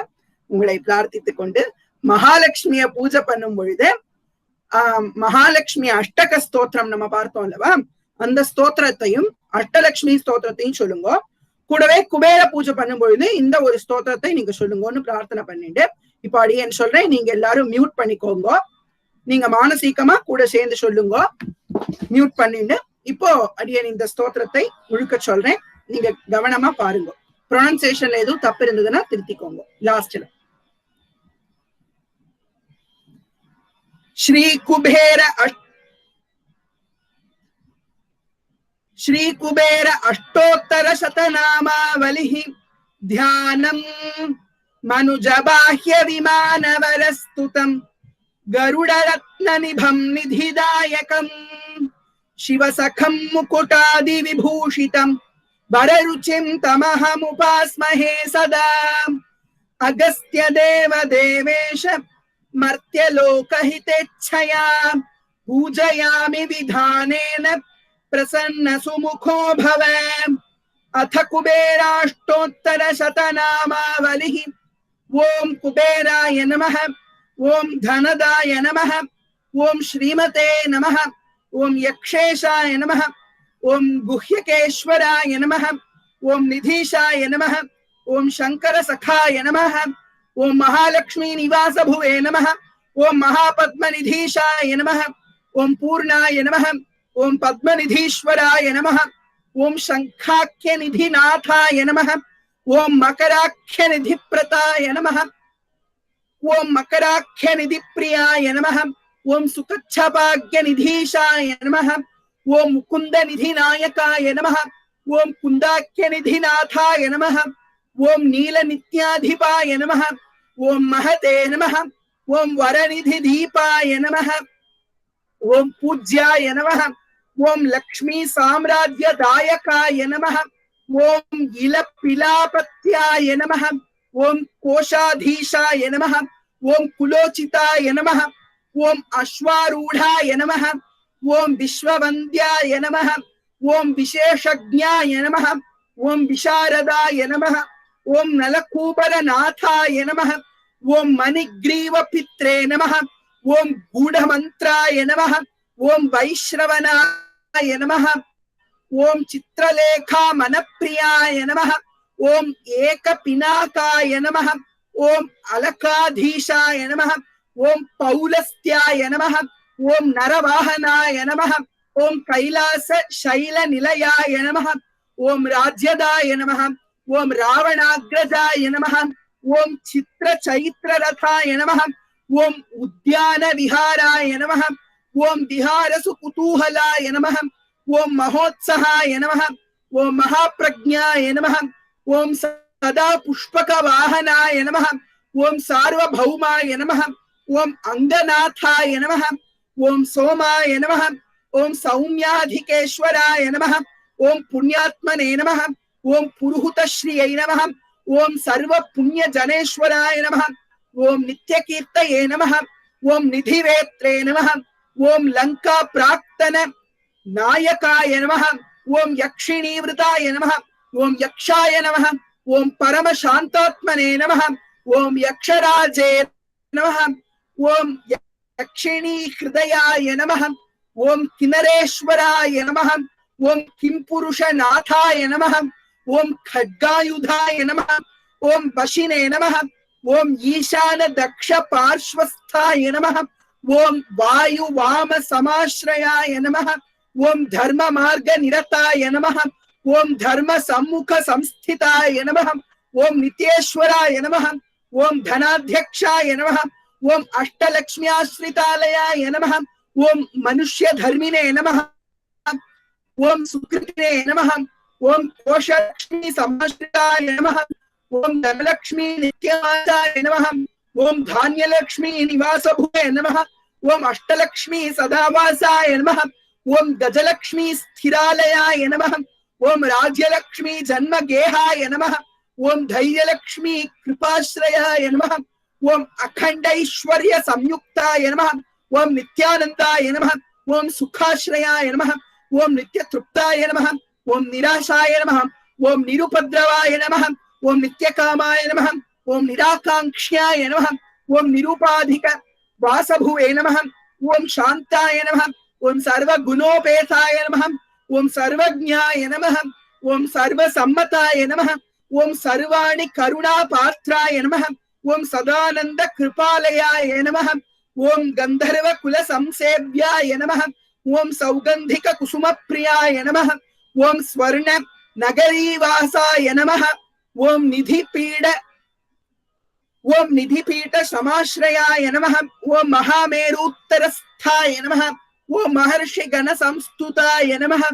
உங்களை பிரார்த்தித்துக் கொண்டு, மகாலட்சுமிய பூஜை பண்ணும் பொழுது மகாலட்சுமி அஷ்டக ஸ்தோத்திரம் நம்ம பார்த்தோம் அல்லவா, அந்த ஸ்தோத்திரத்தையும் அஷ்டலட்சுமி ஸ்தோத்திரத்தையும் சொல்லுங்க. கூடவே குபேர பூஜை பண்ணும் பொழுது இந்த ஒரு ஸ்தோத்திரத்தை நீங்க சொல்லுங்கன்னு பிரார்த்தனை பண்ணிட்டு, இப்ப அடியேன் சொல்றேன், நீங்க எல்லாரும் மியூட் பண்ணிக்கோங்க. நீங்க மானசீகமா கூட சேர்ந்து சொல்லுங்க. மியூட் பண்ணிட்டு இப்போ அடியேன் இந்த ஸ்தோத்திரத்தை முழுக்க சொல்றேன், நீங்க கவனமா பாருங்க. ப்ரொனன்சியேஷன்ல எதுவும் தப்பு இருந்ததுன்னா திருத்திக்கோங்க. லாஸ்ட்ல श्री कुबेर अष्टोत्तर शतनामावलिः ध्यानम् मनुजबाह्य विमानवरस्तुतम् गरुडरत्ननिभम् निधिदायकम् शिवसखम् मुकुटादिविभूषितम् वररुचिम् तमहमुपास्महे सदा अगस्त्य देव देवेश मर्त्यलोकहितेच्छया पूजयामि विधानेन प्रसन्न सुमुखो भव। अथ कुबेराष्टोत्तर शतनामावलिः ओम कुबेराय नमः, ओम धनदाय नमः, ओम श्रीमते नमः, ओम यक्षेशाय नमः, ओम गुह्यकेश्वराय नमः, ओम निधीशाय नमः, ओम शंकर सखाय नमः, ओम महालक्ष्मी निवास भुवे नमः, ओम महापद्मनिधीशाय नमः, ओम पूर्णाय नमः, ओम पद्मनिधीश्वराय नमः, ओम शंखाख्य निधिनाथाय नमः, ओम मकराख्य निधिप्रताय नमः, ओम मकराख्य निधिप्रियाय नमः, ओम सुकच्छभाग्य निधीशाय नमः, ओम मुकुंद निधिनायकाय नमः, ओम कुंदाख्य निधिनाथाय नमः, ओम नील नित्याधिपाय नमः, ओम महते नमः, ओम वरनिधि दीपाय नमः, ओम पूज्याय नमः, ओम लक्ष्मी साम्राज्यदायकाय नमः, ओम इलपिलापत्याय नमः, ओम कोशाधीशाय नमः, ओम कुलोचिताय नमः, ओम अश्वारूढ़ाय नमः, ओम विश्ववन्द्याय नमः, ओम विशेषज्ञाय नमः, ओम विशारदाय नमः, ओम नलकूबरनाथाय नमः, ओम मणिग्रीवपित्रे नमः, ओम गूढ़मन्त्राय नमः, ओम वैश्रवणाय नमः, ओम चित्रलेखा मनप्रियाय नमः, ओम एकपिनाकाय नमः, ओम अलकाधीशाय नमः, ओम पौलस्त्याय नमः, ओम नरवाहनाय नमः, ओम कैलास शैल निलयाय नमः, ओम राज्यदाय नमः, ओम रावणाग्रजाय नमः, ओम चित्र चैत्र रथाय नमः, ओम उद्यान विहाराय नमः, ओम विहारसु कुतूहलाय नमः, ओम महोत्सहाय नमः, ओम महाप्रज्ञाय नमः, ओम सदा पुष्पक वाहनाय नमः, ओम सार्वभौमाय नमः, ओम अंगनाथाय नमः, ओम सोमाय नमः, ओम सौम्याधिकेश्वराय नमः, ओम पुण्यात्मने नमः, ओम पुरुहुतश्रियै नमः, ओम सर्व पुण्य जनेश्वराय नमः, ओम नित्यकीर्तये नमः, ஓம் நிதிவேத்ரே நமஹ. ஓம் லங்கா பிராக்தன நாயகாய நமஹ. ஓம் யக்ஷிணீவிருதாய நமஹ. ஓம் யக்ஷாய நமஹ. ஓம் பரமசாந்தாத்மனே நமஹ. ஓம் யக்ஷராஜே நமஹ. ஓம் யக்ஷிணீ ஹிருதயாய நமஹ. ஓம் கினரேஸ்வராய நமஹ. ஓம் கிம்புருஷநாதாய நமஹ. ஓம் खड्गायुधाय नमः. ओम वशिने नमः. ओम ईशान दक्ष पार्श्वस्थाय नमः. ओम वायु वाम समाश्रयाय नमः. ओम धर्म मार्ग निरताय नमः. ओम धर्म सम्मुख संस्थिताय नमः. ओम नित्येश्वराय नमः. ओम धनाध्यक्षाय नमः. ओम अष्टलक्ष्म्याश्रितालयाय नमः. ओम मनुष्य धर्मिने नमः. ओम सुकृतिने नमः. ओम कोशलक्ष्मी समाश्रिताय नमः. ओम धनलक्ष्मी नित्यवासाय नमः. ओम धान्यलक्ष्मी निवासभुवे नमः. ओम अष्टलक्ष्मी सदावासाय नमः. ओम गजलक्ष्मी स्थिरालयाय नमः. ओम राज्यलक्ष्मी जन्मगेहाय नमः. ओम धैर्यलक्ष्मी कृपाश्रयाय नमः. ओम अखंडैश्वर्य संयुक्ताय नमः. ओम नित्यानंदाय नमः. ओम सुखाश्रयाय नमः. ओम नित्यतृप्ताय नमः. ओम निराशाय नमः. ओम निरुपद्रवाय नमः. ओम नित्यकामाय नमः. ओम निराकांक्ष्याय नमः. ओम निरूपाधिक वासभुवे नमः. ओम शांताय नमः. ओम सर्वगुणोपेताय नमः. ओम सर्वज्ञाय नमः. ओम सर्वसम्मताय नमः. ओम सर्वाणि करुणापात्राय नमः. ओम सदानंद कृपालयाय नमः. ओम गंधर्व कुल संसेव्याय नमः. ओम सौगंधिक कुसुम प्रियाय नमः. ओम स्वर्ण नगरीवासाय नमः. ओम निधिपीठ समाश्रयाय नमः. ओम महामेरुत्तरस्थाय नमः. ओम महर्षि गण संस्तुताय नमः.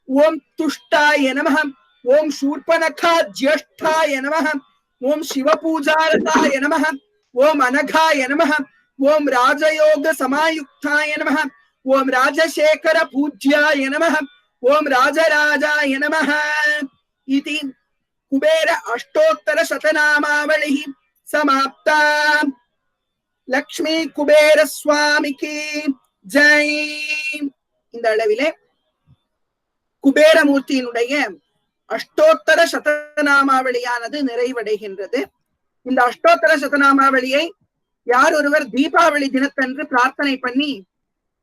ओम तुष्टाय नमः. ओम शूर्पणखा ज्येष्ठाय नमः. ओम शिवपूजारताय नमः. ओम अनघाय नमः. ओम राजयोग समायुक्ताय नमः. ओम राजशेखर पूज्याय नमः. ओम राजराजाय नमः. इति कुबेर अष्टोत्तर शतनामावलिः समाप्ता. लक्ष्मी कुबेर स्वामी की जय. இந்த அளவிலே குபேரமூர்த்தியினுடைய அஷ்டோத்தர சதநாமாவளியானது நிறைவடைகின்றது. இந்த அஷ்டோத்தர சதநாமாவளியை யார் ஒருவர் தீபாவளி தினத்தன்று பிரார்த்தனை பண்ணி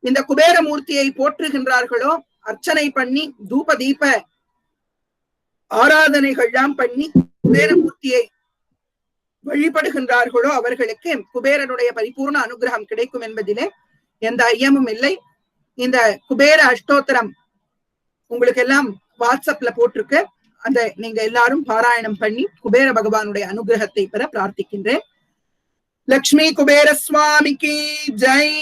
இந்த குபேரமூர்த்தியை போற்றுகின்றார்களோ, அர்ச்சனை பண்ணி தூப தீப ஆராதனைகள்லாம் பண்ணி குபேரமூர்த்தியை வழிபடுகின்றார்களோ அவர்களுக்கு குபேரனுடைய பரிபூர்ண அனுகிரகம் கிடைக்கும் என்பதிலே எந்த ஐயமும் இல்லை. இந்த குபேர அஷ்டோத்திரம் உங்களுக்கு எல்லாம் வாட்ஸ்அப்ல போட்டிருக்கு. அந்த நீங்க எல்லாரும் பாராயணம் பண்ணி குபேர பகவானுடைய அனுகிரகத்தை பெற பிரார்த்திக்கின்றேன். லக்ஷ்மி குபேர சுவாமிக்கு ஜெய்.